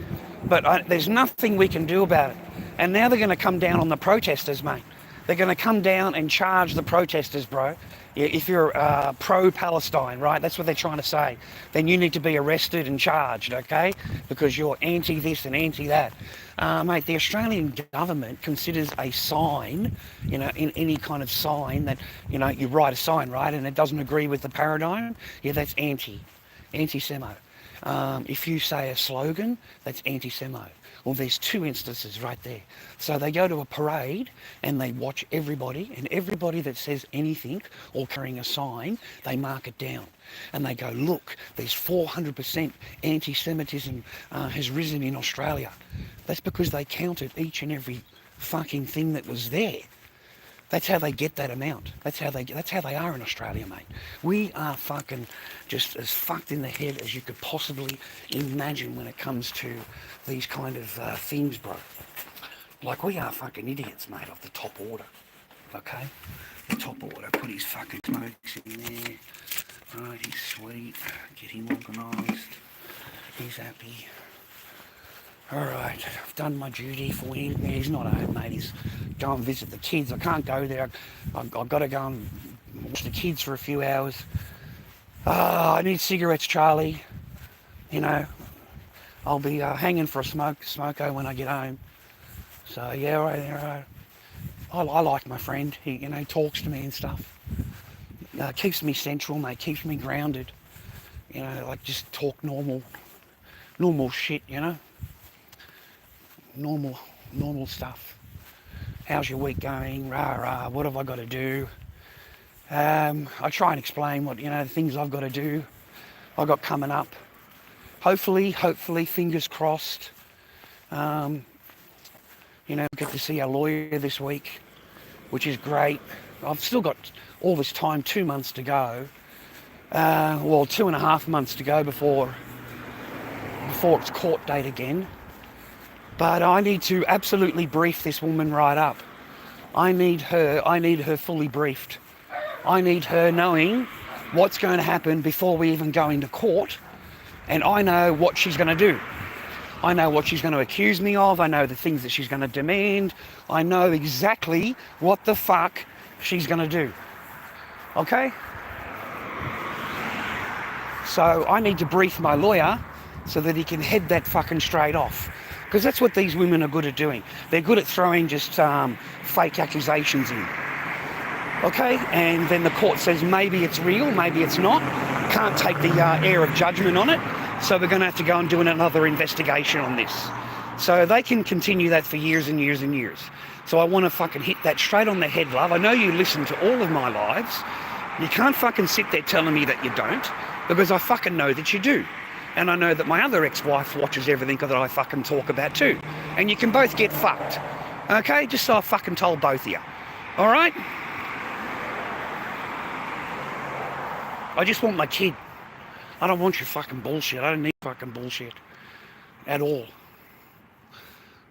but there's nothing we can do about it. And now they're going to come down on the protesters, mate. They're going to come down and charge the protesters, bro. If you're pro-Palestine, right, that's what they're trying to say, then you need to be arrested and charged, okay, because you're anti-this and anti-that. Mate, the Australian government considers a sign, you know, in any kind of sign that, you know, you write a sign, right, and it doesn't agree with the paradigm, yeah, that's anti-Semo. If you say a slogan, that's anti-Semo. Well, there's two instances right there. So they go to a parade and they watch everybody, and everybody that says anything or carrying a sign, they mark it down. And they go, look, there's 400% anti-Semitism has risen in Australia. That's because they counted each and every fucking thing that was there. That's how they get that amount. That's how they are in Australia, mate. We are fucking just as fucked in the head as you could possibly imagine when it comes to these kind of things, bro. Like, we are fucking idiots, mate, of the top order. Okay? The top order. Put his fucking smokes in there. Right, he's sweet. Get him organised. He's happy. Alright, I've done my duty for him. Yeah, he's not home, mate. He's go and visit the kids. I can't go there. I've got to go and watch the kids for a few hours. I need cigarettes, Charlie. You know, I'll be hanging for a smoko when I get home. So yeah, I like my friend. He, talks to me and stuff. Keeps me central, mate. Keeps me grounded. Like just talk normal shit. Normal stuff. How's your week going? Rah rah. What have I got to do? I try and explain what the things I've got to do. I got coming up. Hopefully, fingers crossed. Get to see our lawyer this week, which is great. I've still got all this time, 2 months to go. 2.5 months to go before it's court date again. But I need to absolutely brief this woman right up. I need her fully briefed. I need her knowing what's going to happen before we even go into court, and I know what she's going to do. I know what she's going to accuse me of. I know the things that she's going to demand. I know exactly what the fuck she's going to do. Okay? So I need to brief my lawyer so that he can head that fucking straight off. Because that's what these women are good at doing. They're good at throwing just fake accusations in. Okay? And then the court says maybe it's real, maybe it's not. Can't take the air of judgment on it. So we're going to have to go and do another investigation on this. So they can continue that for years and years and years. So I want to fucking hit that straight on the head, love. I know you listen to all of my lives. You can't fucking sit there telling me that you don't, because I fucking know that you do. And I know that my other ex-wife watches everything that I fucking talk about too. And you can both get fucked. Okay? Just so I fucking told both of you. Alright? I just want my kid. I don't want your fucking bullshit. I don't need fucking bullshit at all.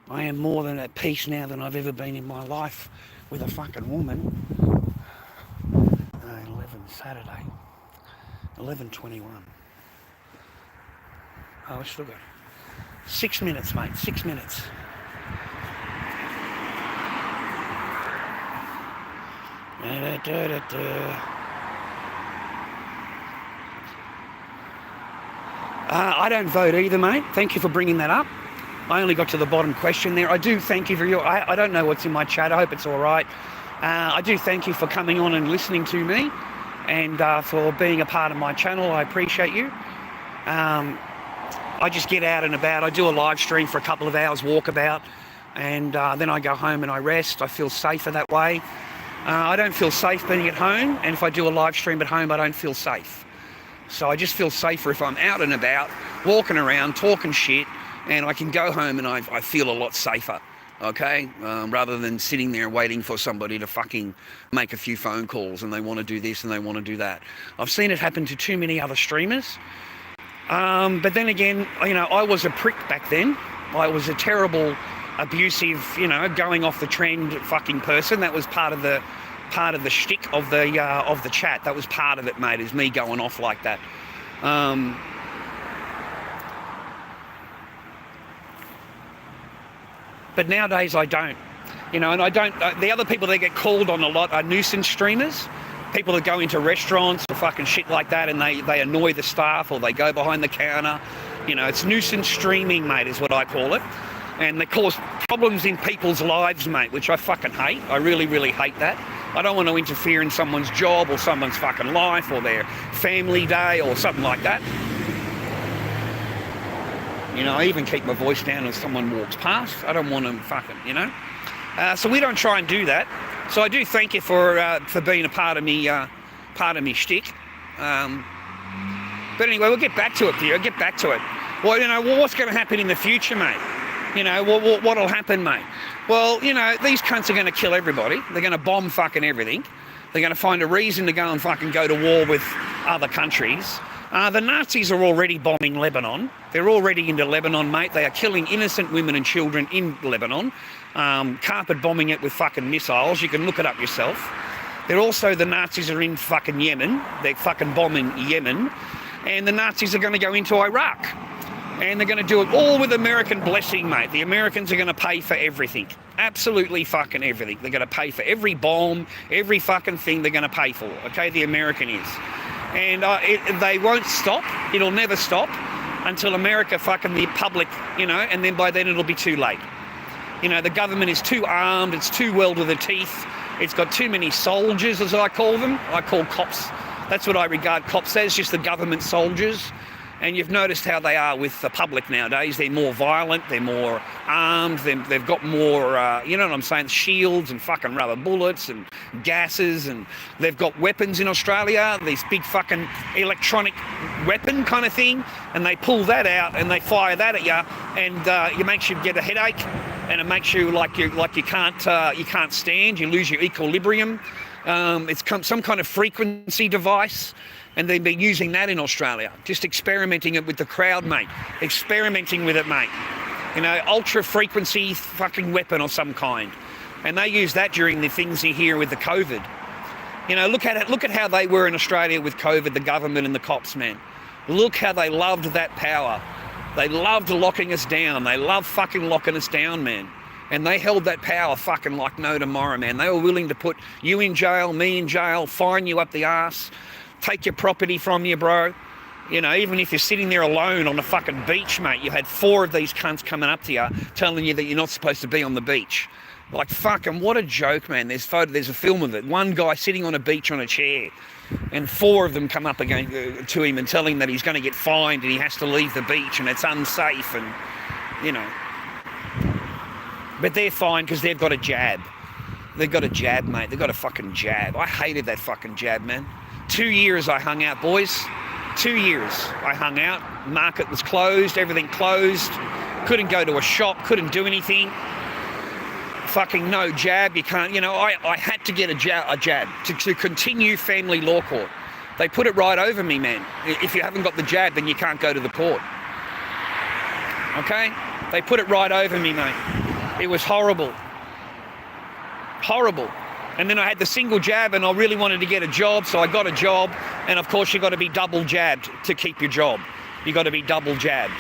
I am more than at peace now than I've ever been in my life with a fucking woman. 11 Saturday. 11:21. Oh, we've still got 6 minutes, mate. 6 minutes. I don't vote either, mate. Thank you for bringing that up. I only got to the bottom question there. I do thank you for your... I don't know what's in my chat. I hope it's all right. I do thank you for coming on and listening to me and for being a part of my channel. I appreciate you. I just get out and about. I do a live stream for a couple of hours walkabout, and then I go home and I rest. I feel safer that way. I don't feel safe being at home, and if I do a live stream at home, I don't feel safe. So I just feel safer if I'm out and about, walking around, talking shit, and I can go home and I feel a lot safer, okay? Rather than sitting there waiting for somebody to fucking make a few phone calls and they want to do this and they want to do that. I've seen it happen to too many other streamers. But then again, I was a prick back then. I was a terrible, abusive, going off the trend fucking person. That was part of the shtick of the chat. That was part of it, mate, is me going off like that. But nowadays I don't, and I don't. The other people that get called on a lot are nuisance streamers. People that go into restaurants or fucking shit like that, and they annoy the staff or they go behind the counter. It's nuisance streaming, mate, is what I call it. And they cause problems in people's lives, mate, which I fucking hate. I really, really hate that. I don't want to interfere in someone's job or someone's fucking life or their family day or something like that. I even keep my voice down when someone walks past. I don't want them fucking, So we don't try and do that. So I do thank you for being a part of me shtick. But anyway, we'll get back to it, Theo. Get back to it. Well, what's going to happen in the future, mate? What'll happen, mate? Well, these cunts are going to kill everybody. They're going to bomb fucking everything. They're going to find a reason to go and fucking go to war with other countries. The Nazis are already bombing Lebanon. They're already into Lebanon, mate. They are killing innocent women and children in Lebanon. Carpet bombing it with fucking missiles. You can look it up yourself. The Nazis are in fucking Yemen. They're fucking bombing Yemen. And the Nazis are going to go into Iraq. And they're going to do it all with American blessing, mate. The Americans are going to pay for everything. Absolutely fucking everything. They're going to pay for every bomb, every fucking thing they're going to pay for. Okay, the American is. And they won't stop. It'll never stop until America fucking the public, and then by then it'll be too late. You know, the government is too armed, it's too well to the teeth, it's got too many soldiers, as I call them. I call cops, that's what I regard cops as, just the government soldiers. And you've noticed how they are with the public nowadays. They're more violent, they're more armed, they've got more, you know what I'm saying, shields and fucking rubber bullets and gases, and they've got weapons in Australia, these big fucking electronic weapon kind of thing, and they pull that out and they fire that at you, and it makes you get a headache, and it makes you like you can't stand, you lose your equilibrium. It's some kind of frequency device. And they've been using that in Australia, just experimenting it with the crowd, mate. Experimenting with it, mate. You know, ultra frequency fucking weapon of some kind. And they use that during the things you hear with the COVID. You know, look at it. Look at how they were in Australia with COVID, the government and the cops, man. Look how they loved that power. They loved locking us down. They loved fucking locking us down, man. And they held that power fucking like no tomorrow, man. They were willing to put you in jail, me in jail, fine you up the arse, take your property from you, bro. You know, even if you're sitting there alone on a fucking beach, mate, you had 4 of these cunts coming up to you telling you that you're not supposed to be on the beach. Like, fucking, what a joke, man. There's a film of it. One guy sitting on a beach on a chair, and 4 of them come up again to him and tell him that he's going to get fined and he has to leave the beach and it's unsafe, and, you know. But they're fine because they've got a jab. They've got a jab, mate. They've got a fucking jab. I hated that fucking jab, man. 2 years I hung out, boys. 2 years I hung out. Market was closed, everything closed. Couldn't go to a shop, couldn't do anything. Fucking no jab, you can't, you know, I had to get a jab to continue family law court. They put it right over me, man. If you haven't got the jab, then you can't go to the court. Okay? They put it right over me, mate. It was horrible. Horrible. And then I had the single jab and I really wanted to get a job, so I got a job. And of course you've got to be double jabbed to keep your job. You've got to be double jabbed.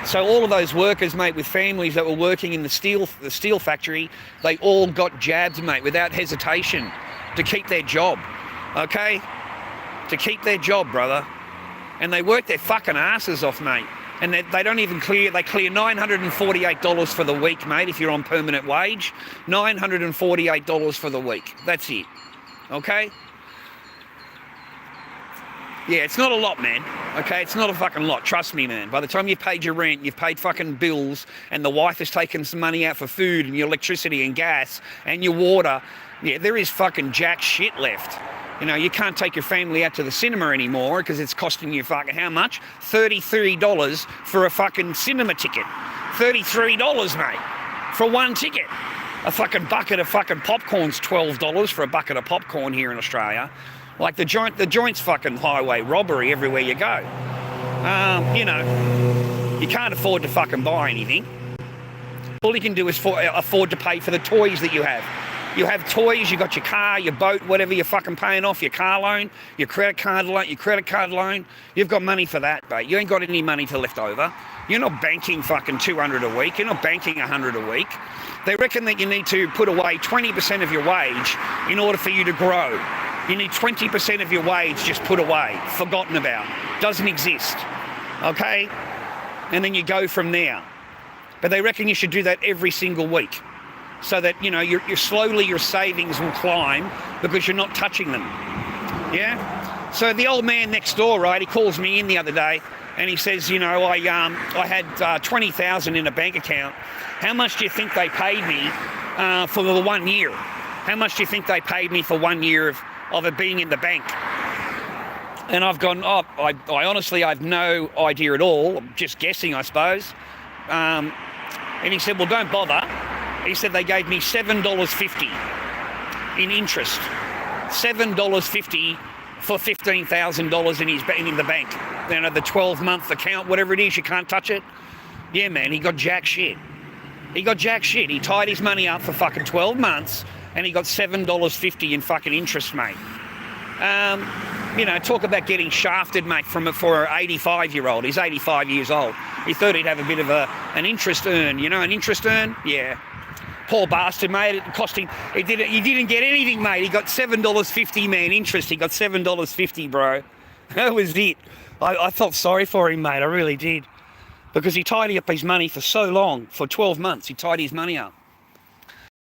So all of those workers, mate, with families that were working in the steel factory, they all got jabbed, mate, without hesitation to keep their job, okay? To keep their job, brother. And they work their fucking asses off, mate. And they don't even clear, they clear $948 for the week, mate, if you're on permanent wage. $948 for the week. That's it. Okay? Yeah, it's not a lot, man. Okay, it's not a fucking lot. Trust me, man. By the time you've paid your rent, you've paid fucking bills, and the wife has taken some money out for food and your electricity and gas and your water, yeah, there is fucking jack shit left. You know, you can't take your family out to the cinema anymore because it's costing you fucking how much? $33 for a fucking cinema ticket. $33, mate, for one ticket. A fucking bucket of fucking popcorn's $12 for a bucket of popcorn here in Australia. Like the joint's fucking highway robbery everywhere you go. You know, you can't afford to fucking buy anything. All you can do is afford to pay for the toys that you have. You have toys, you got your car, your boat, whatever you're fucking paying off, your car loan, your credit card loan, you've got money for that, mate. You ain't got any money to left over. You're not banking fucking $200 a week, you're not banking $100 a week. They reckon that you need to put away 20% of your wage in order for you to grow. You need 20% of your wage just put away, forgotten about, doesn't exist, okay? And then you go from there. But they reckon you should do that every single week, so that, you know, you're slowly your savings will climb because you're not touching them, yeah? So the old man next door, right, he calls me in the other day and he says, you know, I had $20,000 in a bank account. How much do you think they paid me for the 1 year? How much do you think they paid me for 1 year of it being in the bank? And I've gone, oh, I honestly, I have no idea at all. I'm just guessing, I suppose. And he said, well, don't bother. He said they gave me $7.50 in interest. $7.50 for $15,000 in the bank. You know, the 12-month account, whatever it is, you can't touch it. Yeah, man, he got jack shit. He got jack shit. He tied his money up for fucking 12 months and he got $7.50 in fucking interest, mate. You know, talk about getting shafted, mate, for an 85-year-old. He's 85 years old. He thought he'd have a bit of an interest earn. You know, an interest earn? Yeah. Poor bastard, mate. It cost him. He didn't get anything, mate. He got $7.50, man, interest. He got $7.50, bro. That was it. I felt sorry for him, mate. I really did. Because he tied up his money for so long, for 12 months. He tied his money up.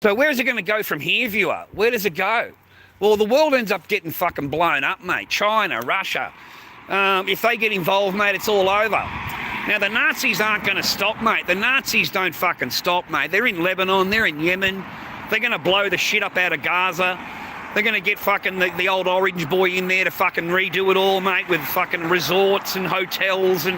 So where is it going to go from here, viewer? Where does it go? Well, the world ends up getting fucking blown up, mate. China, Russia. If they get involved, mate, it's all over. Now, the Nazis aren't going to stop, mate. The Nazis don't fucking stop, mate. They're in Lebanon, they're in Yemen. They're going to blow the shit up out of Gaza. They're going to get fucking the old orange boy in there to fucking redo it all, mate, with fucking resorts and hotels and...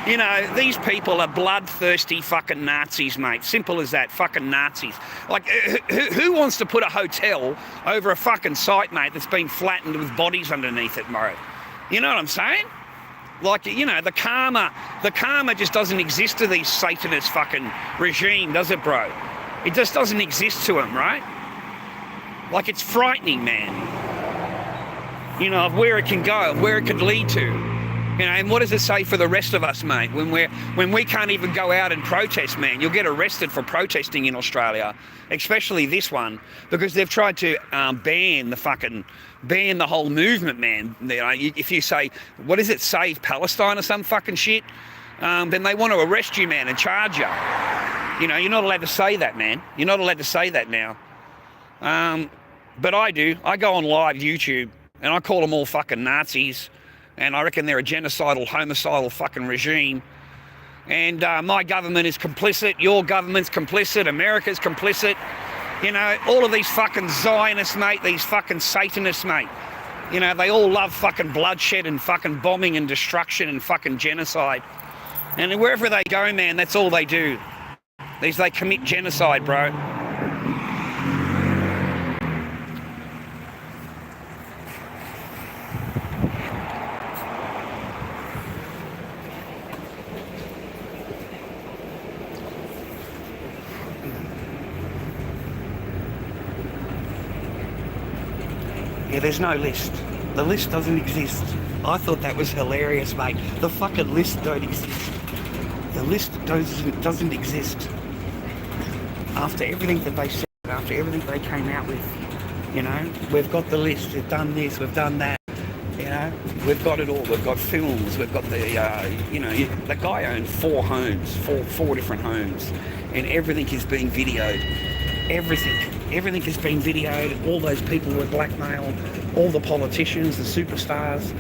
You know, these people are bloodthirsty fucking Nazis, mate. Simple as that, fucking Nazis. Like, who wants to put a hotel over a fucking site, mate, that's been flattened with bodies underneath it, bro? You know what I'm saying? Like, you know, the karma just doesn't exist to these Satanist fucking regime, does it, bro? It just doesn't exist to them, right? Like, it's frightening, man. You know, of where it can go, of where it could lead to. You know, and what does it say for the rest of us, mate? When we can't even go out and protest, man, you'll get arrested for protesting in Australia, especially this one, because they've tried to ban the whole movement, man. You know, if you say, what is it, save Palestine or some fucking shit, then they want to arrest you, man, and charge you. You know, you're not allowed to say that, man. You're not allowed to say that now. But I do. I go on live YouTube and I call them all fucking Nazis. And I reckon they're a genocidal, homicidal fucking regime. And my government is complicit, your government's complicit, America's complicit. You know, all of these fucking Zionists, mate, these fucking Satanists, mate. You know, they all love fucking bloodshed and fucking bombing and destruction and fucking genocide. And wherever they go, man, that's all they do. They commit genocide, bro. Yeah, there's no list. The list doesn't exist. I thought that was hilarious, mate. The fucking list don't exist. The list doesn't exist. After everything that they said, after everything they came out with, you know, we've got the list, we've done this, we've done that, you know, we've got it all. We've got films, we've got the, you know, the guy owned four different homes, and everything is being videoed. Everything has been videoed. All those people were blackmailed. All the politicians, the superstars.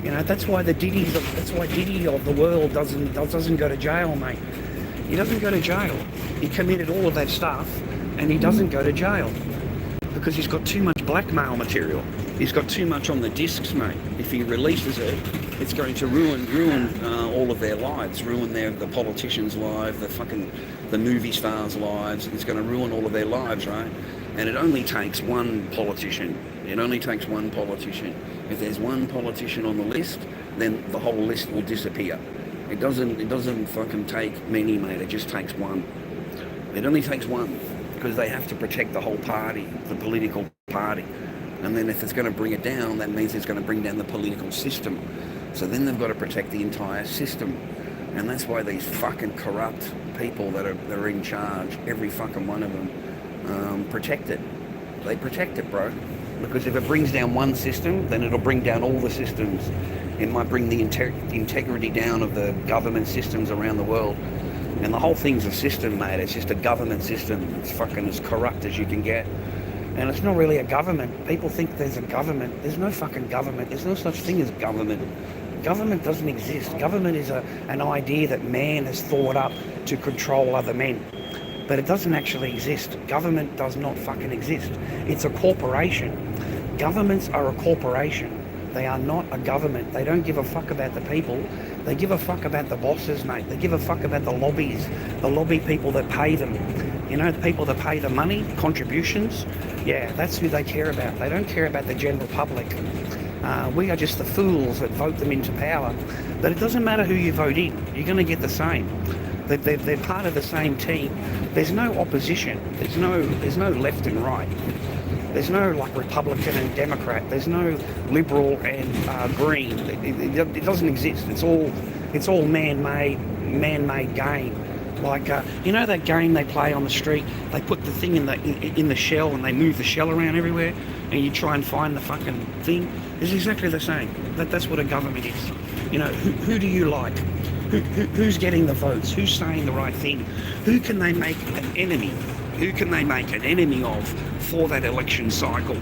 You know, that's why Diddy of the world doesn't go to jail, mate. He doesn't go to jail. He committed all of that stuff, and he doesn't go to jail because he's got too much blackmail material. He's got too much on the discs, mate. If he releases it, it's going to ruin all of their lives, ruin the politicians' lives, the movie stars' lives. It's going to ruin all of their lives, right? And it only takes one politician. It only takes one politician. If there's one politician on the list, then the whole list will disappear. It doesn't fucking take many, mate. It just takes one. It only takes one because they have to protect the whole party, the political party. And then if it's going to bring it down, that means it's going to bring down the political system. So then they've got to protect the entire system. And that's why these fucking corrupt people that are in charge, every fucking one of them, protect it. They protect it, bro. Because if it brings down one system, then it'll bring down all the systems. It might bring the integrity down of the government systems around the world. And the whole thing's a system, mate. It's just a government system. It's fucking as corrupt as you can get. And it's not really a government. People think there's a government. There's no fucking government. There's no such thing as government. Government doesn't exist. Government is an idea that man has thought up to control other men. But it doesn't actually exist. Government does not fucking exist. It's a corporation. Governments are a corporation. They are not a government. They don't give a fuck about the people. They give a fuck about the bosses, mate. They give a fuck about the lobbies, the lobby people that pay them. You know, the people that pay the money, contributions. Yeah, that's who they care about. They don't care about the general public. We are just the fools that vote them into power. But it doesn't matter who you vote in. You're going to get the same. They're part of the same team. There's no opposition. There's no left and right. There's no like Republican and Democrat. There's no liberal and green. It doesn't exist. It's all man-made game. Like you know that game they play on the street. They put the thing in the shell and they move the shell around everywhere, and you try and find the fucking thing. It's exactly the same. That's what a government is. You know, who do you like? Who's getting the votes? Who's saying the right thing? Who can they make an enemy? Who can they make an enemy of for that election cycle?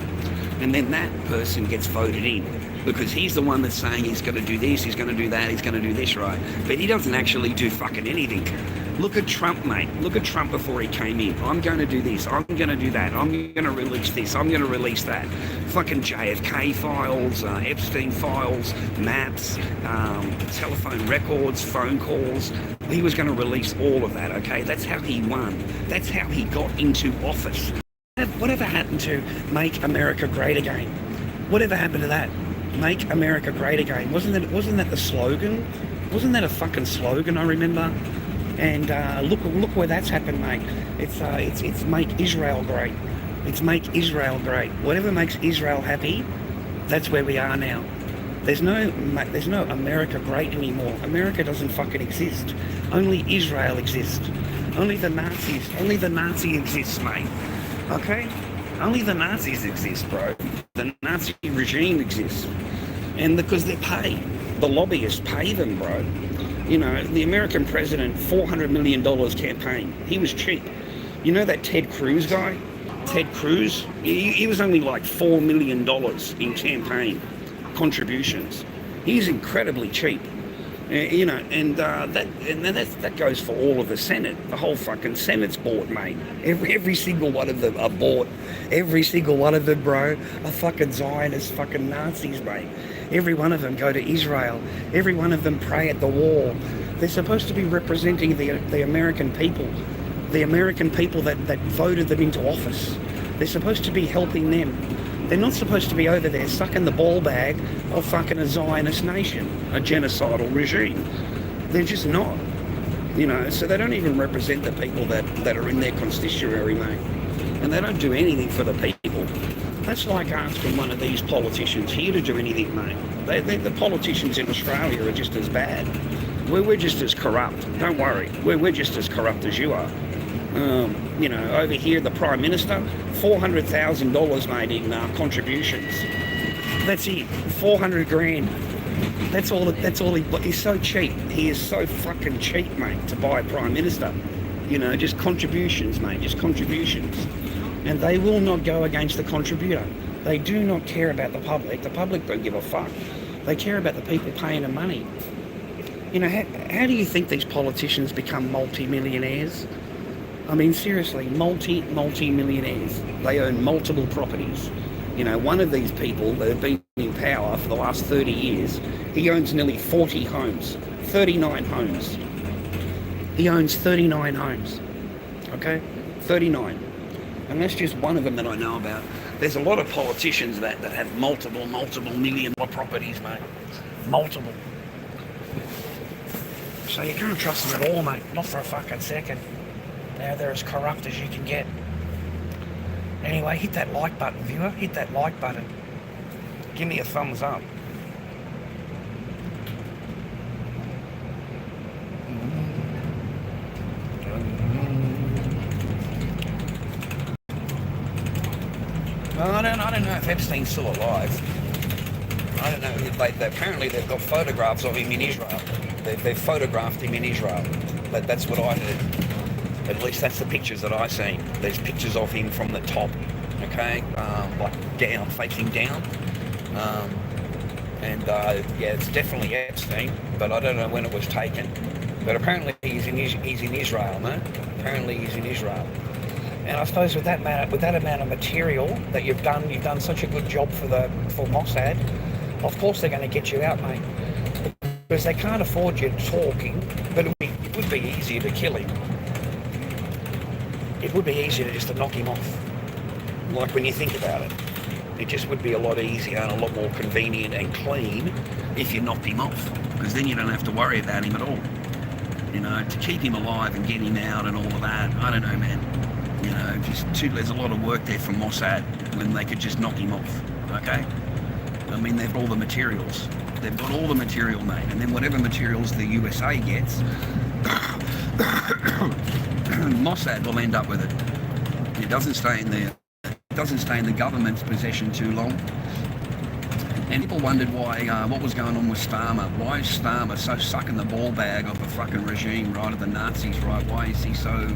And then that person gets voted in because he's the one that's saying he's going to do this, he's going to do that, he's going to do this, right? But he doesn't actually do fucking anything. Look at Trump, mate. Look at Trump before he came in. I'm going to do this. I'm going to do that. I'm going to release this. I'm going to release that. Fucking JFK files, Epstein files, maps, telephone records, phone calls. He was going to release all of that, okay? That's how he won. That's how he got into office. Whatever happened to make America great again? Whatever happened to that? Make America great again. Wasn't that the slogan? Wasn't that a fucking slogan, I remember? And look where that's happened, mate. It's make Israel great. It's make Israel great. Whatever makes Israel happy, that's where we are now. There's no America great anymore. America doesn't fucking exist. Only Israel exists. Only the Nazi exists, mate. Okay? Only the Nazis exist, bro. The Nazi regime exists. And because they're paid. The lobbyists pay them, bro. You know, the American president, $400 million campaign. He was cheap. You know that Ted Cruz guy? Ted Cruz? He was only like $4 million in campaign contributions. He's incredibly cheap. You know, and that goes for all of the Senate. The whole fucking Senate's bought, mate. Every single one of them are bought. Every single one of them, bro, are fucking Zionist fucking Nazis, mate. Every one of them go to Israel. Every one of them pray at the wall. They're supposed to be representing the American people. The American people that voted them into office. They're supposed to be helping them. They're not supposed to be over there sucking the ball bag of fucking a Zionist nation, a genocidal regime. They're just not. You know, so they don't even represent the people that are in their constituency, mate. And they don't do anything for the people. That's like asking one of these politicians here to do anything, mate. The politicians in Australia are just as bad. We're just as corrupt. Don't worry. We're just as corrupt as you are. You know, over here, the Prime Minister, $400,000 made in contributions. That's it. 400 grand. That's all he's so cheap. He is so fucking cheap, mate, to buy Prime Minister. You know, just contributions, mate, just contributions. And they will not go against the contributor. They do not care about the public. The public don't give a fuck. They care about the people paying them money. You know, how do you think these politicians become multi-millionaires? I mean, seriously, multi-millionaires. They own multiple properties. You know, one of these people that have been in power for the last 30 years, he owns nearly 40 homes, 39 homes. He owns 39 homes, okay? 39. And that's just one of them that I know about. There's a lot of politicians that have multiple million properties, mate. Multiple. So you can't trust them at all, mate. Not for a fucking second. Now they're as corrupt as you can get. Anyway, hit that like button, viewer. Hit that like button. Give me a thumbs up. Well, I don't know if Epstein's still alive. I don't know. Apparently they've got photographs of him in Israel. They've photographed him in Israel. That's what I heard. At least that's the pictures that I seen. There's pictures of him from the top, okay, like down, facing down. Yeah, it's definitely Epstein, but I don't know when it was taken. But apparently he's in Israel, man. Apparently he's in Israel. And I suppose with that amount of material that you've done such a good job for Mossad. Of course they're going to get you out, mate, because they can't afford you talking. But it would be easier to kill him. It would be easier just to knock him off. Like when you think about it, it just would be a lot easier and a lot more convenient and clean if you knocked him off, because then you don't have to worry about him at all. You know, to keep him alive and get him out and all of that, I don't know, man. You know, there's a lot of work there from Mossad when they could just knock him off, okay? I mean, they've got all the materials. They've got all the material, mate. And then whatever materials the USA gets, Mossad will end up with it. It doesn't stay in the government's possession too long. And people wondered why, what was going on with Starmer. Why is Starmer so sucking the ball bag of the fucking regime, right, of the Nazis, right? Why is he so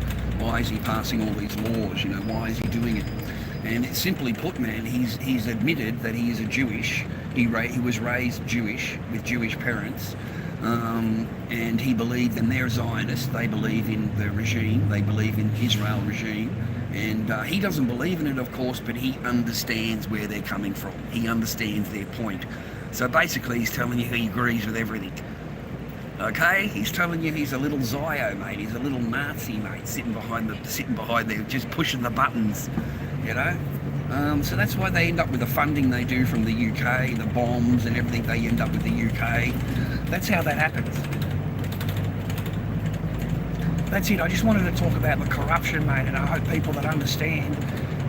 Why is he passing all these laws? You know, why is he doing it? And it's simply put, man, he's admitted that he is a Jewish. He was raised Jewish with Jewish parents, and he believed, and they're Zionists. They believe in the regime. They believe in Israel regime. And he doesn't believe in it, of course, but he understands where they're coming from. He understands their point. So basically, he's telling you he agrees with everything. Okay, he's telling you he's a little Zio, mate. He's a little Nazi, mate, sitting behind there, just pushing the buttons. You know. So that's why they end up with the funding they do from the UK, the bombs and everything. They end up with the UK. That's how that happens. That's it. I just wanted to talk about the corruption, mate, and I hope people that understand,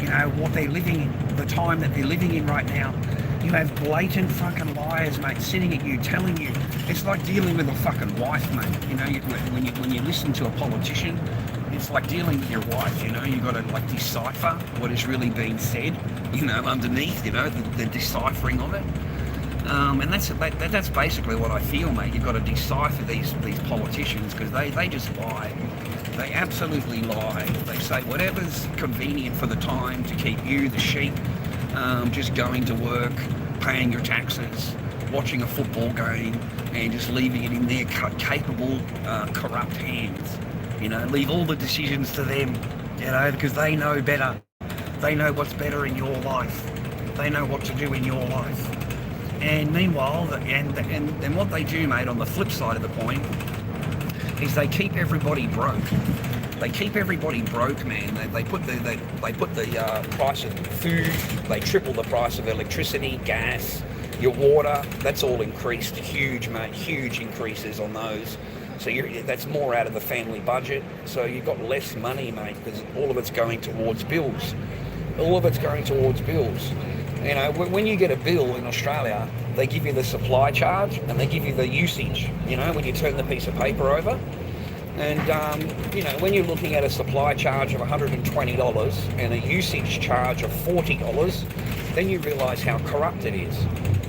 you know, what they're living in, the time that they're living in right now. You have blatant fucking liars, mate, sitting at you, telling you. It's like dealing with a fucking wife, mate. You know, when you listen to a politician, it's like dealing with your wife. You know, you got to like decipher what is really being said. You know, underneath, you know, the deciphering of it. And that's basically what I feel, mate. You've got to decipher these politicians, because they just lie. They absolutely lie. They say whatever's convenient for the time to keep you, the sheep, just going to work, paying your taxes, watching a football game, and just leaving it in their capable, corrupt hands. You know, leave all the decisions to them, you know, because they know better. They know what's better in your life. They know what to do in your life. And meanwhile, and what they do, mate, on the flip side of the point, is they keep everybody broke. They keep everybody broke, man. They put the price of food, they triple the price of electricity, gas, your water. That's all increased, huge, mate, huge increases on those. So that's more out of the family budget. So you've got less money, mate, because all of it's going towards bills. All of it's going towards bills. You know, when you get a bill in Australia, they give you the supply charge and they give you the usage, you know, when you turn the piece of paper over. And, you know, when you're looking at a supply charge of $120 and a usage charge of $40, then you realise how corrupt it is,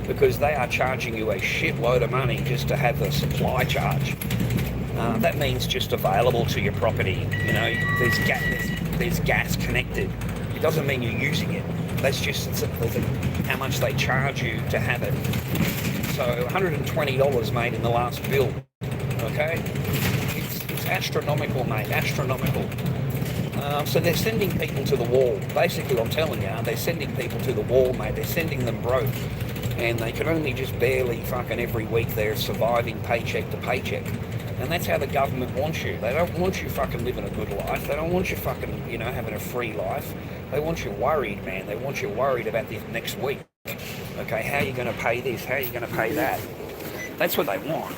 because they are charging you a shitload of money just to have the supply charge. That means just available to your property. You know, there's gas connected. It doesn't mean you're using it. That's just how much they charge you to have it. So $120, mate, in the last bill. Okay, it's astronomical, mate, astronomical. So they're sending people to the wall. Basically, I'm telling you, they're sending people to the wall, mate. They're sending them broke, and they can only just barely fucking every week they're surviving paycheck to paycheck. And that's how the government wants you. They don't want you fucking living a good life. They don't want you fucking, you know, having a free life. They want you worried, man. They want you worried about the next week. Okay, how are you going to pay this? How are you going to pay that? That's what they want.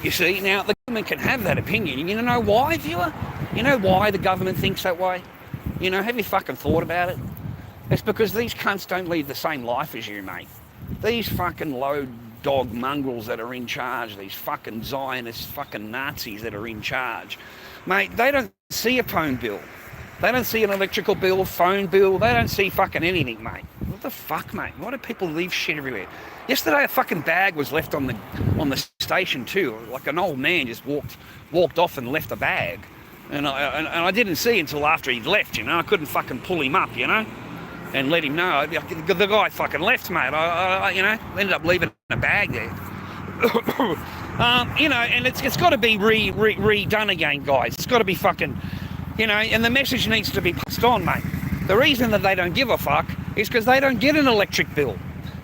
You see, now the government can have that opinion. You know why, viewer? You know why the government thinks that way? You know, have you fucking thought about it? It's because these cunts don't lead the same life as you, mate. These fucking low dog mongrels that are in charge, these fucking Zionist fucking Nazis that are in charge, mate, they don't see a phone bill. They don't see an electrical bill, phone bill. They don't see fucking anything, mate. What the fuck, mate? Why do people leave shit everywhere? Yesterday, a fucking bag was left on the station too. Like an old man just walked off and left a bag, and I didn't see until after he'd left. You know, I couldn't fucking pull him up, you know, and let him know. The guy fucking left, mate. I you know, ended up leaving a bag there. You know, and it's got to be redone again, guys. It's got to be fucking, you know, and the message needs to be passed on, mate. The reason that they don't give a fuck is because they don't get an electric bill.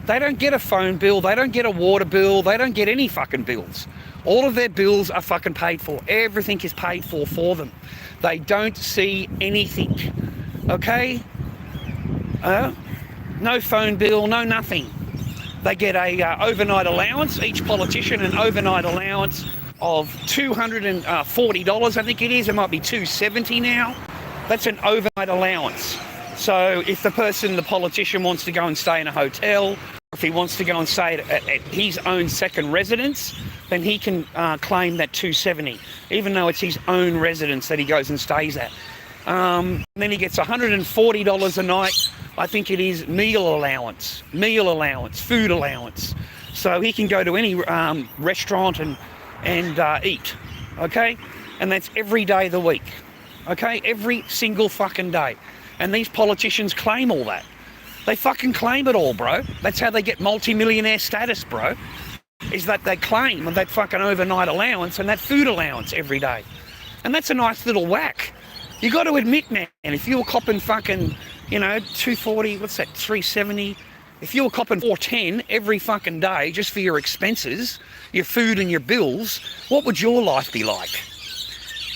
They don't get a phone bill. They don't get a water bill. They don't get any fucking bills. All of their bills are fucking paid for. Everything is paid for them. They don't see anything. Okay? No phone bill, no nothing. They get a overnight allowance, each politician an overnight allowance of $240, I think it is. It might be $270 now. That's an overnight allowance. So if the politician wants to go and stay in a hotel, if he wants to go and stay at his own second residence, then he can claim that $270, even though it's his own residence that he goes and stays at. Then he gets $140 a night, I think it is, meal allowance, food allowance. So he can go to any restaurant and eat, okay? And that's every day of the week, okay? Every single fucking day. And these politicians claim all that. They fucking claim it all, bro. That's how they get multi-millionaire status, bro. Is that they claim that fucking overnight allowance and that food allowance every day. And that's a nice little whack. You got to admit, man, if you were copping fucking, you know, 240, what's that, 370, if you were copping 410 every fucking day just for your expenses, your food and your bills, what would your life be like?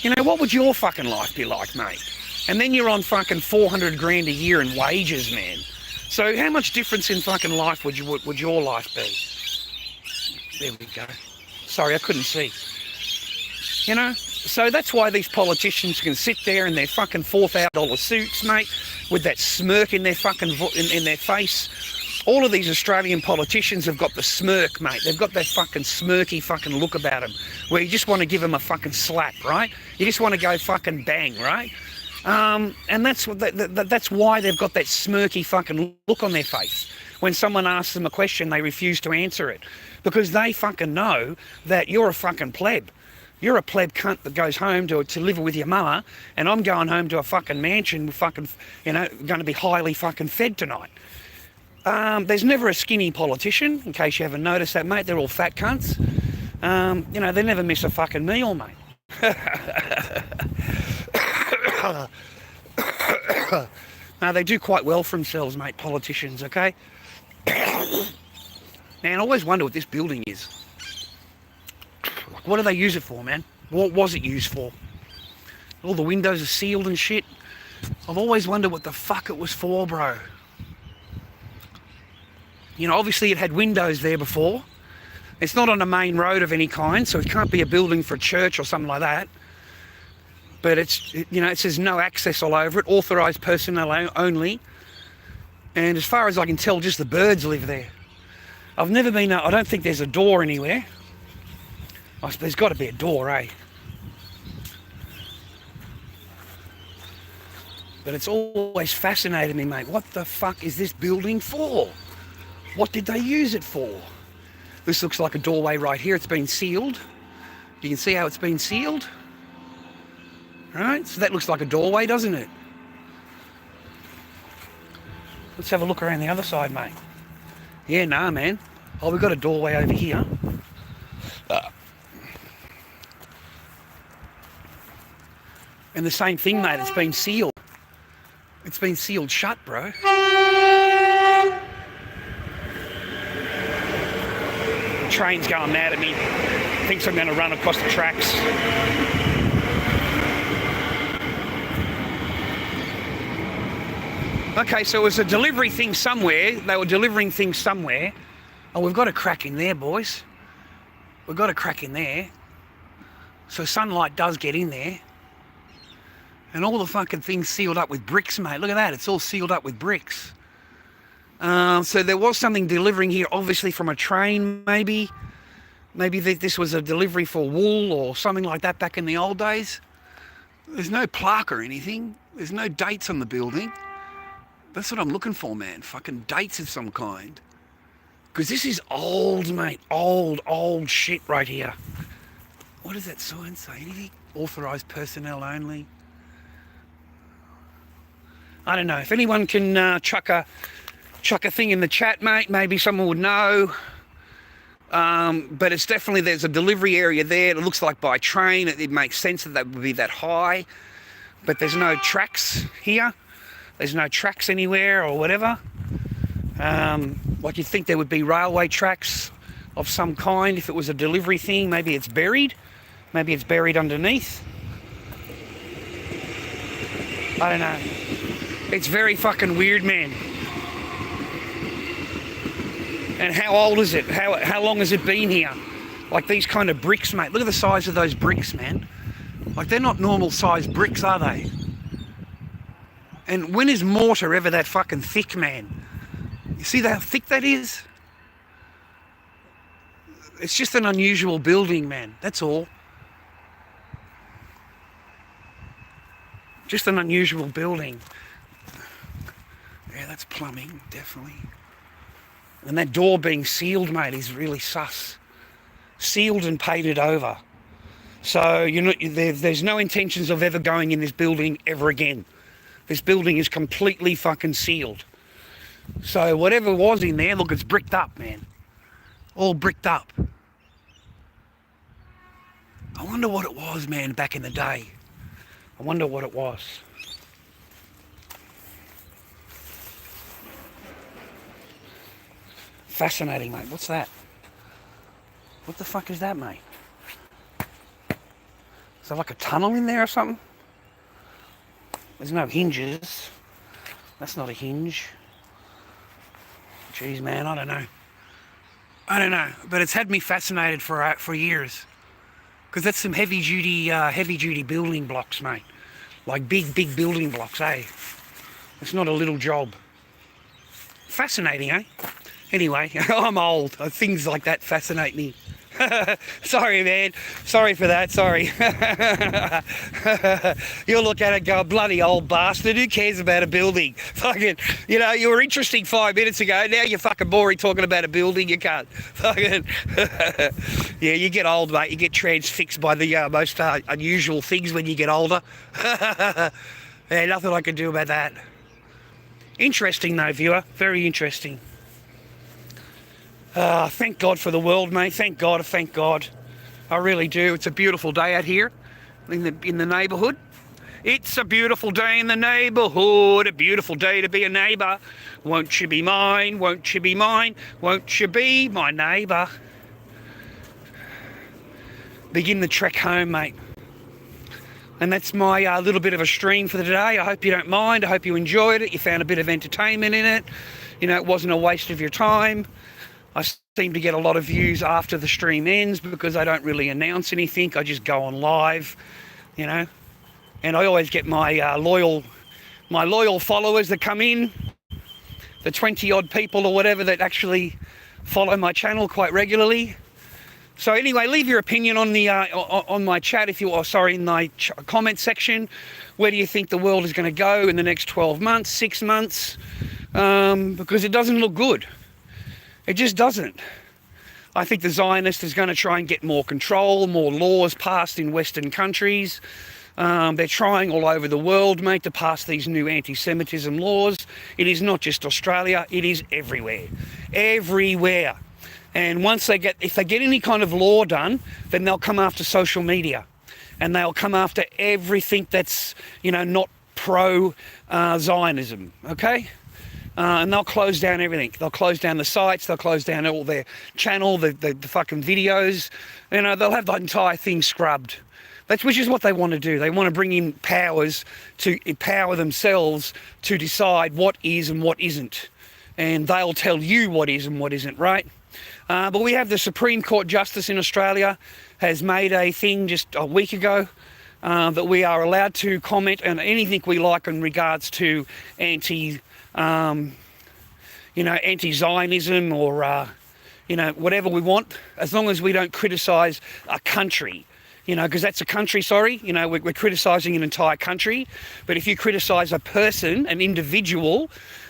You know, what would your fucking life be like, mate? And then you're on fucking 400 grand a year in wages, man. So how much difference in fucking life would your life be? There we go. Sorry, I couldn't see. You know? So that's why these politicians can sit there in their fucking $4,000 suits, mate, with that smirk in their fucking in their face. All of these Australian politicians have got the smirk, mate. They've got that fucking smirky fucking look about them, where you just want to give them a fucking slap, right? You just want to go fucking bang, right? And that's why they've got that smirky fucking look on their face. When someone asks them a question, they refuse to answer it, because they fucking know that you're a fucking pleb. You're a pleb cunt that goes home to live with your mama, and I'm going home to a fucking mansion, fucking, you know, going to be highly fucking fed tonight. There's never a skinny politician, in case you haven't noticed that, mate. They're all fat cunts. You know, they never miss a fucking meal, mate. No, they do quite well for themselves, mate, politicians, okay? Man, I always wonder what this building is. Like, what do they use it for, man? What was it used for? All the windows are sealed and shit. I've always wondered what the fuck it was for, bro. You know, obviously it had windows there before. It's not on a main road of any kind, so it can't be a building for a church or something like that. But it's, you know, it says no access all over it, authorised personnel only. And as far as I can tell, just the birds live there. I've never been, I don't think there's a door anywhere. There's got to be a door, eh? But it's always fascinated me, mate. What the fuck is this building for? What did they use it for? This looks like a doorway right here. It's been sealed. You can see how it's been sealed. Right? So that looks like a doorway, doesn't it? Let's have a look around the other side, mate. Yeah, nah, man. Oh, we've got a doorway over here. And the same thing, mate. It's been sealed. It's been sealed shut, bro. The train's going mad at me. Thinks I'm going to run across the tracks. Okay, so it was a delivery thing somewhere. They were delivering things somewhere. Oh, we've got a crack in there, boys. We've got a crack in there. So sunlight does get in there. And all the fucking things sealed up with bricks, mate. Look at that. It's all sealed up with bricks. So there was something delivering here, obviously from a train, maybe. Maybe this was a delivery for wool or something like that back in the old days. There's no plaque or anything. There's no dates on the building. That's what I'm looking for, man. Fucking dates of some kind. Because this is old, mate. Old shit right here. What does that sign say? Anything? Authorised personnel only. I don't know. If anyone can chuck a thing in the chat, mate, maybe someone would know. But it's definitely, there's a delivery area there. It looks like by train. It makes sense that would be that high. But there's no tracks here. There's no tracks anywhere or whatever. Like you'd think there would be railway tracks of some kind if it was a delivery thing. Maybe it's buried. Maybe it's buried underneath. I don't know. It's very fucking weird, man. And how old is it? How long has it been here? Like these kind of bricks, mate. Look at the size of those bricks, man. Like they're not normal sized bricks, are they? And when is mortar ever that fucking thick, man? You see how thick that is? It's just an unusual building, man. That's all. Just an unusual building. Yeah, that's plumbing, definitely. And that door being sealed, mate, is really sus. Sealed and painted over. So there's no intentions of ever going in this building ever again. This building is completely fucking sealed. So whatever was in there, look, it's bricked up, man. All bricked up. I wonder what it was, man, back in the day. I wonder what it was. Fascinating, mate. What's that? What the fuck is that, mate? Is there like a tunnel in there or something? There's no hinges. That's not a hinge. Jeez, man, I don't know. I don't know, but it's had me fascinated for years. Because that's some heavy duty building blocks, mate. Like big building blocks, eh? It's not a little job. Fascinating, eh? Anyway, I'm old. Things like that fascinate me. Sorry, man. Sorry for that. Sorry. You'll look at it and go, bloody old bastard. Who cares about a building? Fucking, you know, you were interesting 5 minutes ago. Now you're fucking boring talking about a building. You can't. Fucking. Yeah, you get old, mate. You get transfixed by the most unusual things when you get older. Yeah, nothing I can do about that. Interesting, though, viewer. Very interesting. Thank God for the world, mate. Thank God, thank God. I really do. It's a beautiful day out here in the neighbourhood. It's a beautiful day in the neighbourhood. A beautiful day to be a neighbour. Won't you be mine? Won't you be mine? Won't you be my neighbour? Begin the trek home, mate. And that's my little bit of a stream for the day. I hope you don't mind. I hope you enjoyed it. You found a bit of entertainment in it. You know, it wasn't a waste of your time. I seem to get a lot of views after the stream ends because I don't really announce anything. I just go on live, you know. And I always get my loyal followers that come in, the 20 odd people or whatever that actually follow my channel quite regularly. So anyway, leave your opinion on the on my chat in my comment section. Where do you think the world is going to go in the next 12 months, 6 months? Because it doesn't look good. It just doesn't. I think the Zionist is going to try and get more control, more laws passed in Western countries. They're trying all over the world, mate, to pass these new anti-Semitism laws. It is not just Australia, it is everywhere. Everywhere. And if they get any kind of law done, then they'll come after social media. And they'll come after everything that's, you know, not pro-Zionism, okay? And they'll close down everything. They'll close down the sites. They'll close down all their channel, the fucking videos. You know, they'll have the entire thing scrubbed. Which is what they want to do. They want to bring in powers to empower themselves to decide what is and what isn't. And they'll tell you what is and what isn't, right? But we have the Supreme Court Justice in Australia has made a thing just a week ago that we are allowed to comment on anything we like in regards to anti-Zionism or, whatever we want, as long as we don't criticise a country, because that's a country, sorry. We're criticising an entire country. But if you criticise a person, an individual,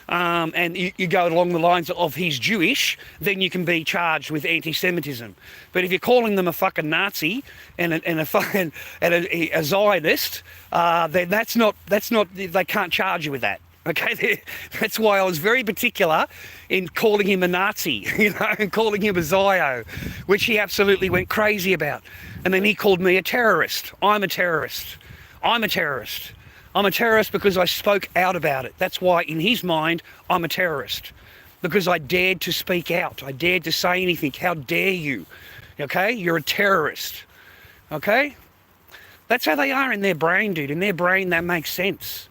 and you go along the lines of he's Jewish, then you can be charged with anti-Semitism. But if you're calling them a fucking Nazi and a Zionist, then that's not, they can't charge you with that. Okay, that's why I was very particular in calling him a Nazi, and calling him a Zio, which he absolutely went crazy about. And then he called me a terrorist. I'm a terrorist. I'm a terrorist. I'm a terrorist because I spoke out about it. That's why, in his mind, I'm a terrorist. Because I dared to speak out. I dared to say anything. How dare you? Okay, you're a terrorist. Okay? That's how they are in their brain, dude. In their brain, that makes sense.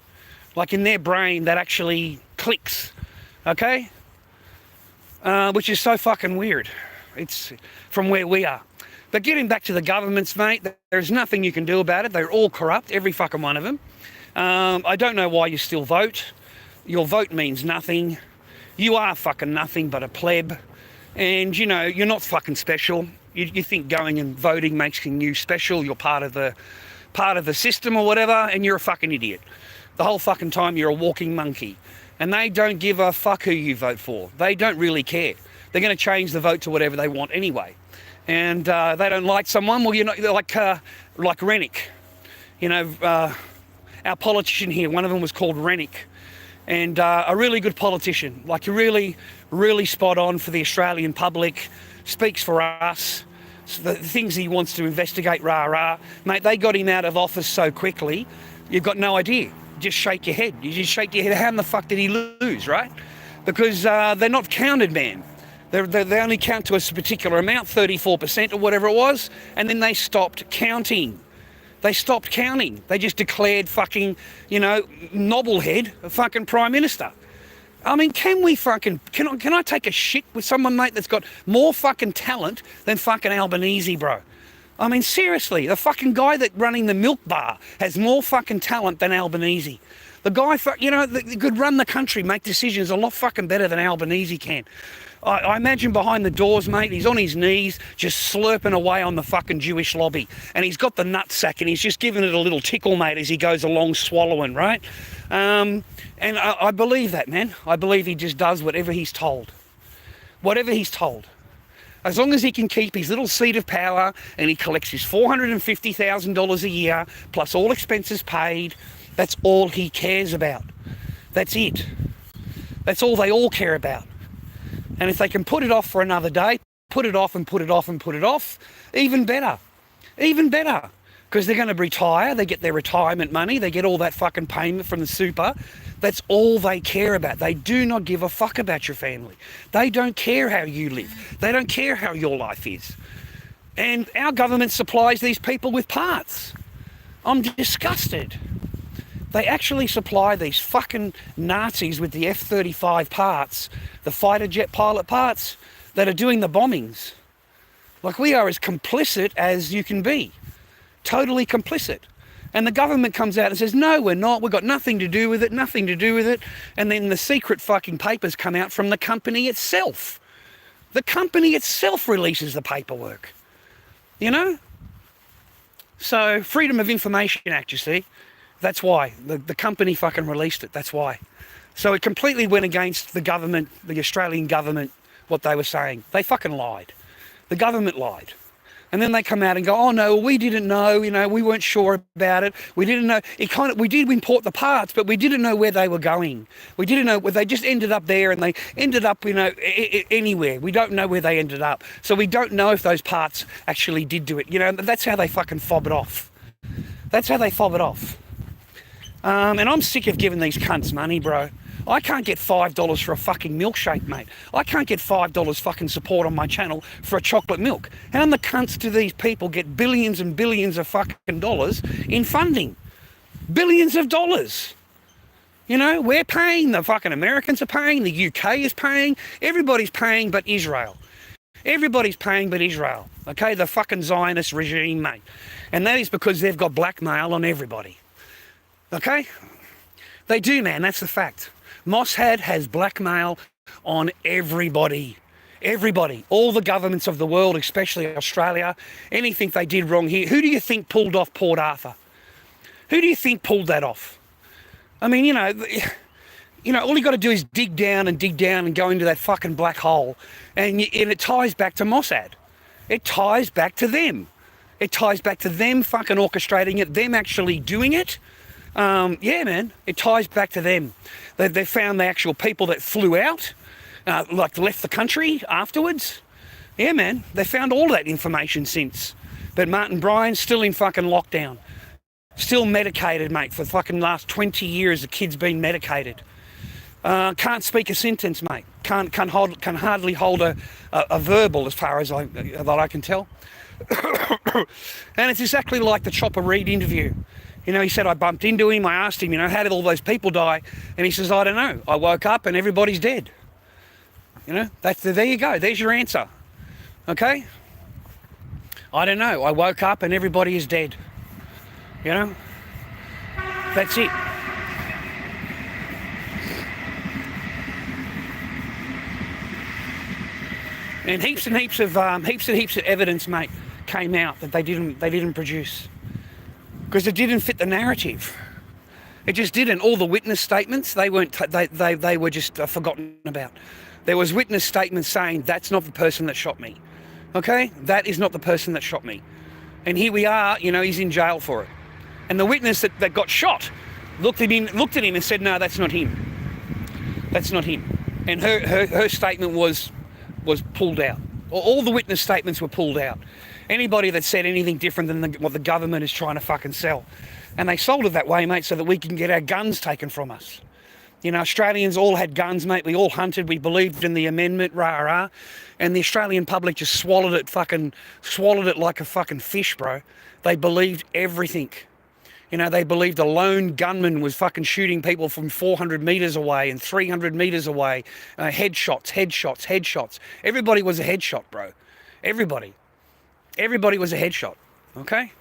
Like in their brain, that actually clicks, okay? Which is so fucking weird. It's from where we are. But getting back to the governments, mate, there's nothing you can do about it. They're all corrupt, every fucking one of them. I don't know why you still vote. Your vote means nothing. You are fucking nothing but a pleb. And, you're not fucking special. You think going and voting makes you special. You're part of the system or whatever, and you're a fucking idiot. The whole fucking time you're a walking monkey. And they don't give a fuck who you vote for. They don't really care. They're going to change the vote to whatever they want anyway. And they don't like someone, well, like like Rennick. You know, our politician here, one of them was called Rennick, and a really good politician, like really, really spot on for the Australian public, speaks for us. So the things he wants to investigate, rah. Mate, they got him out of office so quickly, you've got no idea. Just shake your head. You just shake your head. How in the fuck did he lose, right? Because they're not counted, man. They only count to a particular amount, 34% or whatever it was, and then they stopped counting. They stopped counting. They just declared fucking, you know, Nobblehead a fucking Prime Minister. I mean, can I take a shit with someone, mate, that's got more fucking talent than fucking Albanese, bro? I mean, seriously, the fucking guy that running the milk bar has more fucking talent than Albanese. The guy, you know, that could run the country, make decisions a lot fucking better than Albanese can. I imagine behind the doors, mate, he's on his knees just slurping away on the fucking Jewish lobby. And he's got the nutsack and he's just giving it a little tickle, mate, as he goes along swallowing, right? And I believe that, man. I believe he just does whatever he's told. Whatever he's told. As long as he can keep his little seat of power and he collects his $450,000 a year, plus all expenses paid, that's all he cares about. That's it. That's all they all care about. And if they can put it off for another day, put it off and put it off and put it off, even better. Even better. Because they're going to retire, they get their retirement money, they get all that fucking payment from the super. That's all they care about. They do not give a fuck about your family. They don't care how you live. They don't care how your life is. And our government supplies these people with parts. I'm disgusted. They actually supply these fucking Nazis with the F-35 parts, the fighter jet pilot parts that are doing the bombings. Like, we are as complicit as you can be. Totally complicit. And the government comes out and says, no, we're not. We've got nothing to do with it, nothing to do with it. And then the secret fucking papers come out from the company itself. The company itself releases the paperwork. You know? So, Freedom of Information Act, you see. That's why. The company fucking released it. That's why. So it completely went against the government, the Australian government, what they were saying. They fucking lied. The government lied. And then they come out and go, oh no, we didn't know, you know, we weren't sure about it. We didn't know, we did import the parts, but we didn't know where they were going. We didn't know, they just ended up there and they ended up, you know, anywhere. We don't know where they ended up. So we don't know if those parts actually did do it. You know, that's how they fucking fob it off. That's how they fob it off. And I'm sick of giving these cunts money, bro. I can't get $5 for a fucking milkshake, mate. I can't get $5 fucking support on my channel for a chocolate milk. How in the cunts do these people get billions and billions of fucking dollars in funding? Billions of dollars. You know, we're paying, the fucking Americans are paying, the UK is paying, everybody's paying but Israel. Everybody's paying but Israel. Okay, the fucking Zionist regime, mate. And that is because they've got blackmail on everybody. Okay? They do, man, that's the fact. Mossad has blackmail on everybody. Everybody. All the governments of the world, especially Australia, anything they did wrong here. Who do you think pulled off Port Arthur? Who do you think pulled that off? I mean, you know, all you got to do is dig down and go into that fucking black hole. And it ties back to Mossad. It ties back to them. It ties back to them fucking orchestrating it, them actually doing it. Yeah, man, it ties back to them. They found the actual people that flew out, like left the country afterwards. Yeah, man, they found all that information since. But Martin Bryan's still in fucking lockdown. Still medicated, mate, for the fucking last 20 years the kid's been medicated. Can't speak a sentence, mate. Can hardly hold a verbal as far as I can tell. And it's exactly like the Chopper Read interview. You know, he said, I bumped into him, I asked him, you know, how did all those people die? And he says, I don't know. I woke up and everybody's dead. You know, there you go. There's your answer. Okay? I don't know. I woke up and everybody is dead. You know? That's it. And heaps of evidence, mate, came out that they didn't produce. Because it didn't fit the narrative. It just didn't. All the witness statements, they were just forgotten about. There was witness statements saying, that's not the person that shot me. Okay? That is not the person that shot me. And here we are, you know, he's in jail for it. And the witness that got shot looked at him and said, no, that's not him. That's not him. And her statement was pulled out. All the witness statements were pulled out. Anybody that said anything different than what the government is trying to fucking sell. And they sold it that way, mate, so that we can get our guns taken from us. You know, Australians all had guns, mate. We all hunted. We believed in the amendment, rah-rah. And the Australian public just swallowed it like a fucking fish, bro. They believed everything. You know, they believed a lone gunman was fucking shooting people from 400 metres away and 300 metres away. Headshots. Everybody was a headshot, bro. Everybody was a headshot, okay?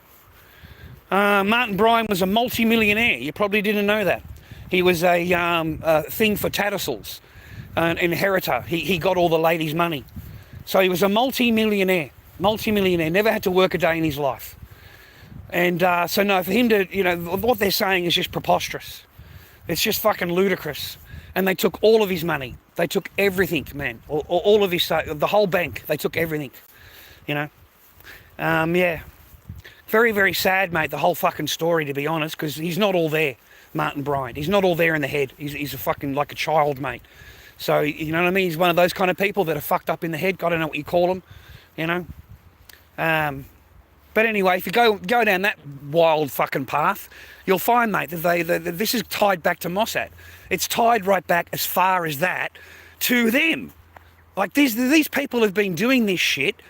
Martin Bryan was a multi-millionaire. You probably didn't know that. He was a thing for Tattersalls, an inheritor. He got all the ladies' money. So he was a multi-millionaire, never had to work a day in his life. And so no, for him to, you know, what they're saying is just preposterous. It's just fucking ludicrous. And they took all of his money. They took everything, man. All of his, the whole bank, they took everything, you know. Yeah. Very, very sad, mate, the whole fucking story, to be honest, because he's not all there, Martin Bryan. He's not all there in the head. He's a fucking, like a child, mate. So, you know what I mean? He's one of those kind of people that are fucked up in the head. I don't know what you call them, you know. But anyway, if you go down that wild fucking path, you'll find, mate, that this is tied back to Mossad. It's tied right back as far as that to them. Like, these people have been doing this shit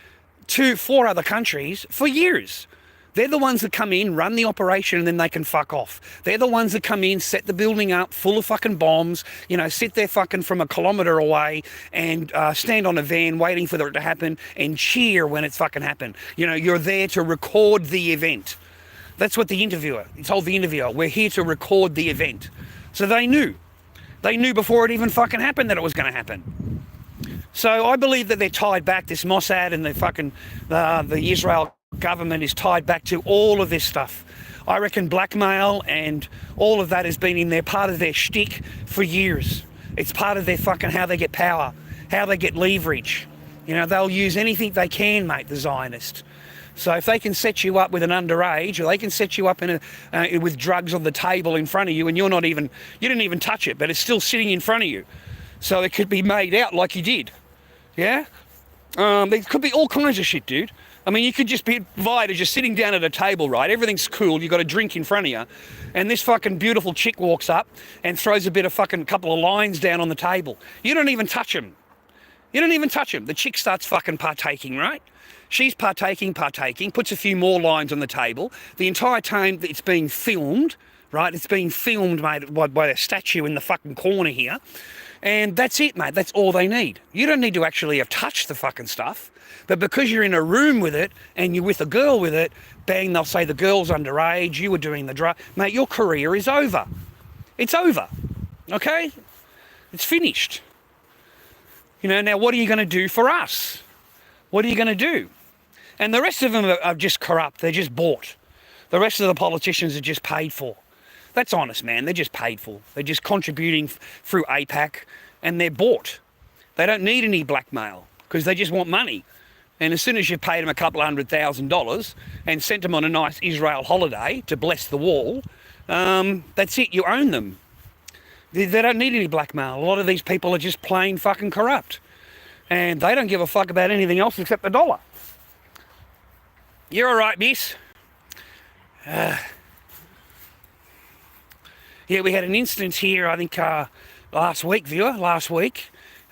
for other countries for years. They're the ones that come in, run the operation, and then they can fuck off. They're the ones that come in, set the building up full of fucking bombs, you know, sit there fucking from a kilometre away and stand on a van waiting for it to happen and cheer when it's fucking happened. You know, you're there to record the event. That's what he told the interviewer, we're here to record the event. So they knew. They knew before it even fucking happened that it was going to happen. So I believe that they're tied back, this Mossad and the fucking, the Israel government is tied back to all of this stuff. I reckon blackmail and all of that has been in there, part of their shtick for years. It's part of their fucking how they get power, how they get leverage. You know, they'll use anything they can, mate, the Zionists. So if they can set you up with an underage, or they can set you up in with drugs on the table in front of you and you didn't even touch it, but it's still sitting in front of you. So it could be made out like you did. Yeah? There could be all kinds of shit, dude. I mean, you could just be invited, just sitting down at a table, right? Everything's cool. You got a drink in front of you. And this fucking beautiful chick walks up and throws a bit of fucking couple of lines down on the table. You don't even touch them. The chick starts fucking partaking, right? She's partaking, puts a few more lines on the table. The entire time that it's being filmed, right? It's being filmed, mate, by a statue in the fucking corner here. And that's it, mate. That's all they need. You don't need to actually have touched the fucking stuff. But because you're in a room with it and you're with a girl with it, bang, they'll say the girl's underage, you were doing the drug. Mate, your career is over. It's over. Okay? It's finished. You know, now what are you going to do for us? What are you going to do? And the rest of them are just corrupt. They're just bought. The rest of the politicians are just paid for. That's honest, man. They're just paid for. They're just contributing through APAC and they're bought. They don't need any blackmail because they just want money. And as soon as you've paid them a couple $100,000 and sent them on a nice Israel holiday to bless the wall, that's it. You own them. They don't need any blackmail. A lot of these people are just plain fucking corrupt. And they don't give a fuck about anything else except the dollar. You're all right, miss. Yeah, we had an instance here, I think, last week.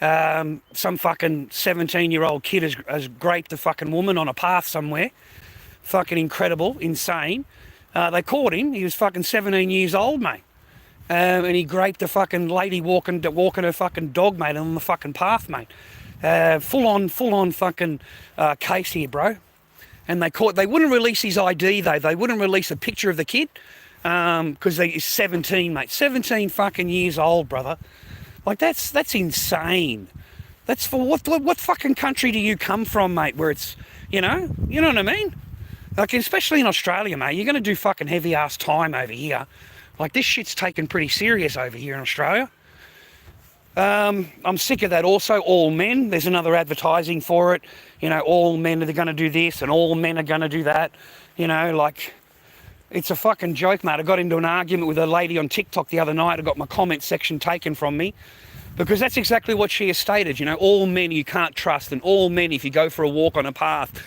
Some fucking 17-year-old kid has raped a fucking woman on a path somewhere. Fucking incredible, insane. They caught him. He was fucking 17 years old, mate. And he raped a fucking lady walking her fucking dog, mate, on the fucking path, mate. Full on fucking case here, bro. And they wouldn't release his ID, though. They wouldn't release a picture of the kid because he's 17, mate. 17 fucking years old, brother. Like, that's insane. That's for what fucking country do you come from, mate, where it's, you know what I mean? Like, especially in Australia, mate, you're going to do fucking heavy-ass time over here. Like, this shit's taken pretty serious over here in Australia. I'm sick of that also, all men. There's another advertising for it. You know, all men are going to do this and all men are going to do that. You know, like, it's a fucking joke, mate. I got into an argument with a lady on TikTok the other night. I got my comment section taken from me because that's exactly what she has stated. You know, all men you can't trust, and all men if you go for a walk on a path.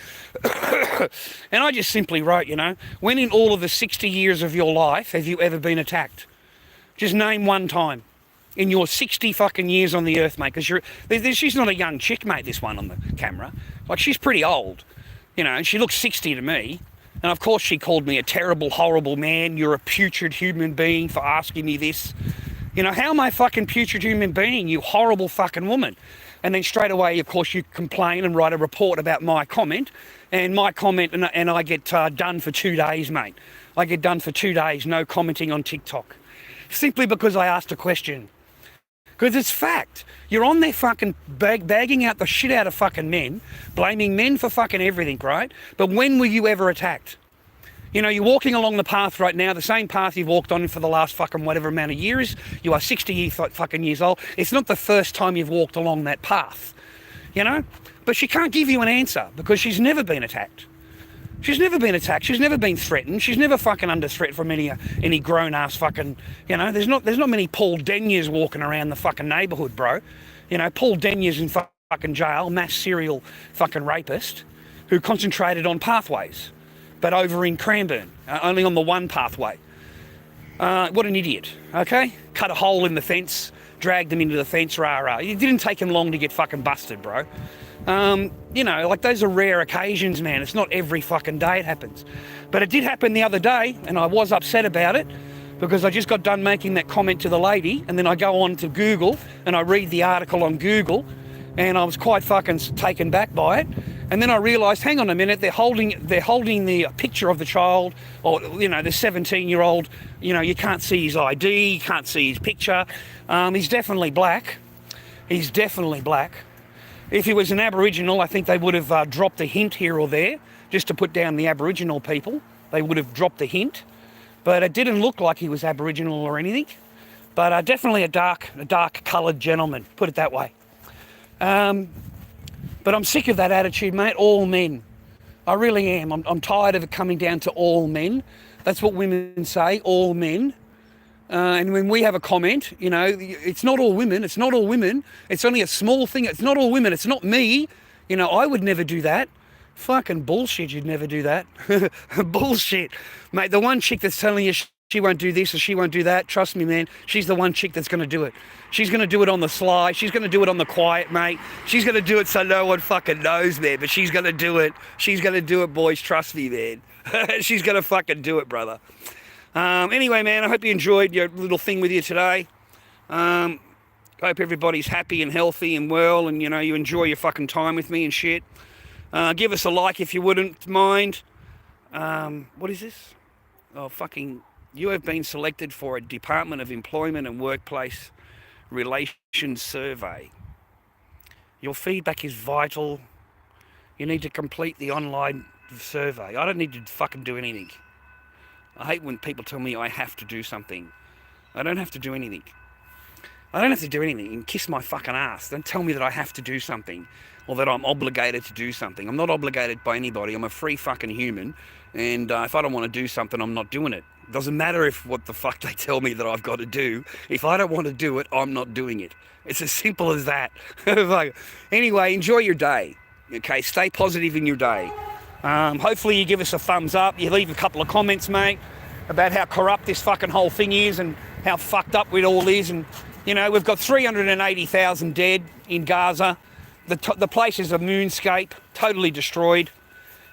And I just simply wrote, you know, when in all of the 60 years of your life have you ever been attacked? Just name one time in your 60 fucking years on the earth, mate, because she's not a young chick, mate, this one on the camera. Like, she's pretty old, you know, and she looks 60 to me. And of course she called me a terrible, horrible man. You're a putrid human being for asking me this. You know, how am I a fucking putrid human being, you horrible fucking woman? And then straight away, of course, you complain and write a report about my comment. And my comment, and I get done for 2 days, mate. I get done for 2 days, no commenting on TikTok. Simply because I asked a question. Because it's fact. You're on there fucking bagging out the shit out of fucking men, blaming men for fucking everything, right? But when were you ever attacked? You know, you're walking along the path right now, the same path you've walked on for the last fucking whatever amount of years. You are 60 fucking years old. It's not the first time you've walked along that path, you know? But she can't give you an answer because she's never been attacked. She's never been attacked. She's never been threatened. She's never fucking under threat from any grown-ass fucking, you know, there's not many Paul Denyers walking around the fucking neighbourhood, bro. You know, Paul Denyers in fucking jail, mass serial fucking rapist who concentrated on pathways, but over in Cranbourne, only on the one pathway. What an idiot, okay? Cut a hole in the fence, dragged them into the fence, rah-rah. It didn't take him long to get fucking busted, bro. You know, like, those are rare occasions, man. It's not every fucking day it happens. But it did happen the other day, and I was upset about it because I just got done making that comment to the lady, and then I go on to Google and I read the article on Google, and I was quite fucking taken back by it. And then I realised, hang on a minute, they're holding the picture of the child, or, you know, the 17-year-old, you know, you can't see his ID, you can't see his picture. He's definitely black. He's definitely black. If he was an Aboriginal, I think they would have dropped a hint here or there, just to put down the Aboriginal people. They would have dropped a hint. But it didn't look like he was Aboriginal or anything. But definitely a dark coloured gentleman, put it that way. But I'm sick of that attitude, mate. All men. I really am. I'm tired of it coming down to all men. That's what women say, all men. And when we have a comment, you know, it's not all women, it's not all women, it's only a small thing, it's not all women, it's not me. You know, I would never do that. Fucking bullshit, you'd never do that. Bullshit. Mate, the one chick that's telling you she won't do this or she won't do that, trust me, man, she's the one chick that's going to do it. She's going to do it on the sly, she's going to do it on the quiet, mate. She's going to do it so no one fucking knows, man, but she's going to do it. She's going to do it, boys, trust me, man. She's going to fucking do it, brother. Anyway, man, I hope you enjoyed your little thing with you today. Hope everybody's happy and healthy and well, and, you know, you enjoy your fucking time with me and shit. Give us a like if you wouldn't mind. What is this? Oh, fucking, you have been selected for a Department of Employment and Workplace Relations survey. Your feedback is vital. You need to complete the online survey. I don't need to fucking do anything. I hate when people tell me I have to do something. I don't have to do anything. I don't have to do anything. And kiss my fucking ass. Don't tell me that I have to do something or that I'm obligated to do something. I'm not obligated by anybody. I'm a free fucking human. And if I don't want to do something, I'm not doing it. It doesn't matter if what the fuck they tell me that I've got to do. If I don't want to do it, I'm not doing it. It's as simple as that. Anyway, enjoy your day. Okay, stay positive in your day. Hopefully you give us a thumbs up, you leave a couple of comments, mate, about how corrupt this fucking whole thing is and how fucked up it all is. And, you know, we've got 380,000 dead in Gaza. The place is a moonscape, totally destroyed.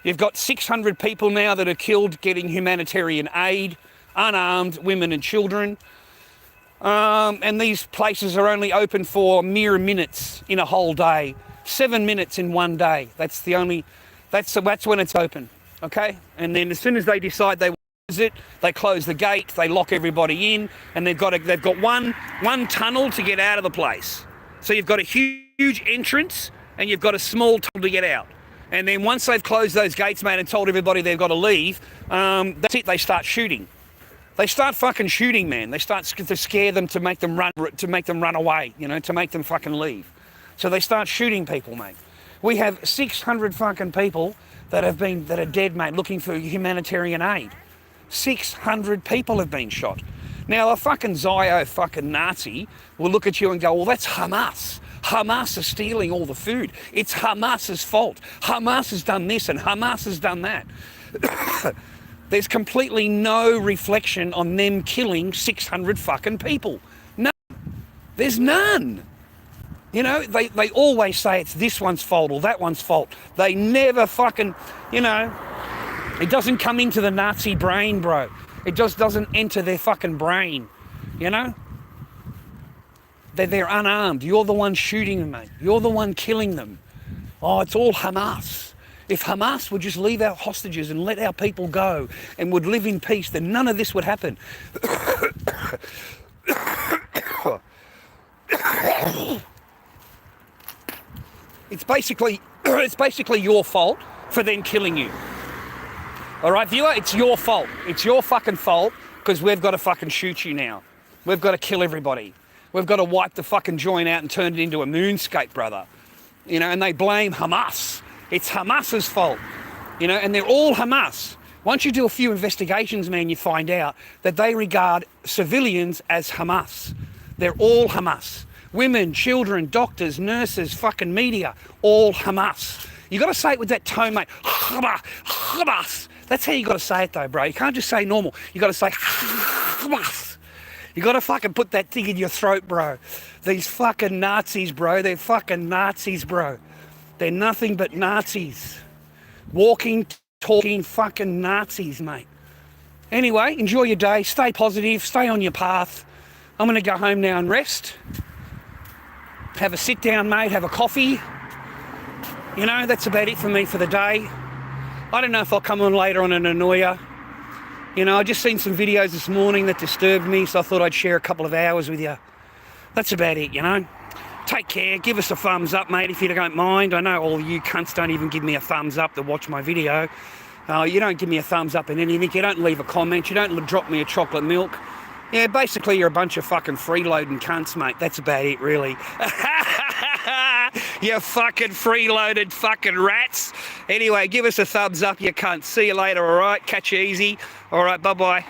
You've got 600 people now that are killed getting humanitarian aid, unarmed women and children. And these places are only open for mere minutes in a whole day. 7 minutes in one day. That's when it's open, okay? And then as soon as they decide they want to use it, they close the gate, they lock everybody in, and they've got one tunnel to get out of the place. So you've got a huge entrance and you've got a small tunnel to get out. And then once they've closed those gates, man, and told everybody they've got to leave, that's it, they start shooting. They start fucking shooting, man. They start to scare them, to make them run away, you know, to make them fucking leave. So they start shooting people, mate. We have 600 fucking people that are dead, mate, looking for humanitarian aid. 600 people have been shot. Now, a fucking Zio fucking Nazi will look at you and go, well, that's Hamas. Hamas is stealing all the food. It's Hamas's fault. Hamas has done this and Hamas has done that. There's completely no reflection on them killing 600 fucking people. None. There's none. You know, they always say it's this one's fault or that one's fault. They never fucking, you know, it doesn't come into the Nazi brain, bro. It just doesn't enter their fucking brain, you know? They're unarmed. You're the one shooting them, mate. You're the one killing them. Oh, it's all Hamas. If Hamas would just leave our hostages and let our people go and would live in peace, then none of this would happen. It's basically your fault for them killing you. All right, viewer, it's your fault. It's your fucking fault because we've got to fucking shoot you now. We've got to kill everybody. We've got to wipe the fucking joint out and turn it into a moonscape, brother. You know, and they blame Hamas. It's Hamas's fault. You know, and they're all Hamas. Once you do a few investigations, man, you find out that they regard civilians as Hamas. They're all Hamas. Women, children, doctors, nurses, fucking media, all Hamas. You got to say it with that tone, mate. Hamas. That's how you got to say it, though, bro. You can't just say normal. You got to say Hamas. You got to fucking put that thing in your throat, bro. These fucking Nazis, bro. They're fucking Nazis, bro. They're nothing but Nazis. Walking, talking fucking Nazis, mate. Anyway, enjoy your day. Stay positive. Stay on your path. I'm going to go home now and rest. Have a sit down, mate. Have a coffee. You know, that's about it for me for the day. I don't know if I'll come on later on and annoy you. You know, I just seen some videos this morning that disturbed me, so I thought I'd share a couple of hours with you. That's about it, you know. Take care. Give us a thumbs up, mate, if you don't mind. I know all of you cunts don't even give me a thumbs up to watch my video. You don't give me a thumbs up in anything. You don't leave a comment. You don't drop me a chocolate milk. Yeah, basically you're a bunch of fucking freeloading cunts, mate. That's about it, really. You fucking freeloaded fucking rats. Anyway, give us a thumbs up, you cunts. See you later, all right? Catch you easy. All right, bye-bye.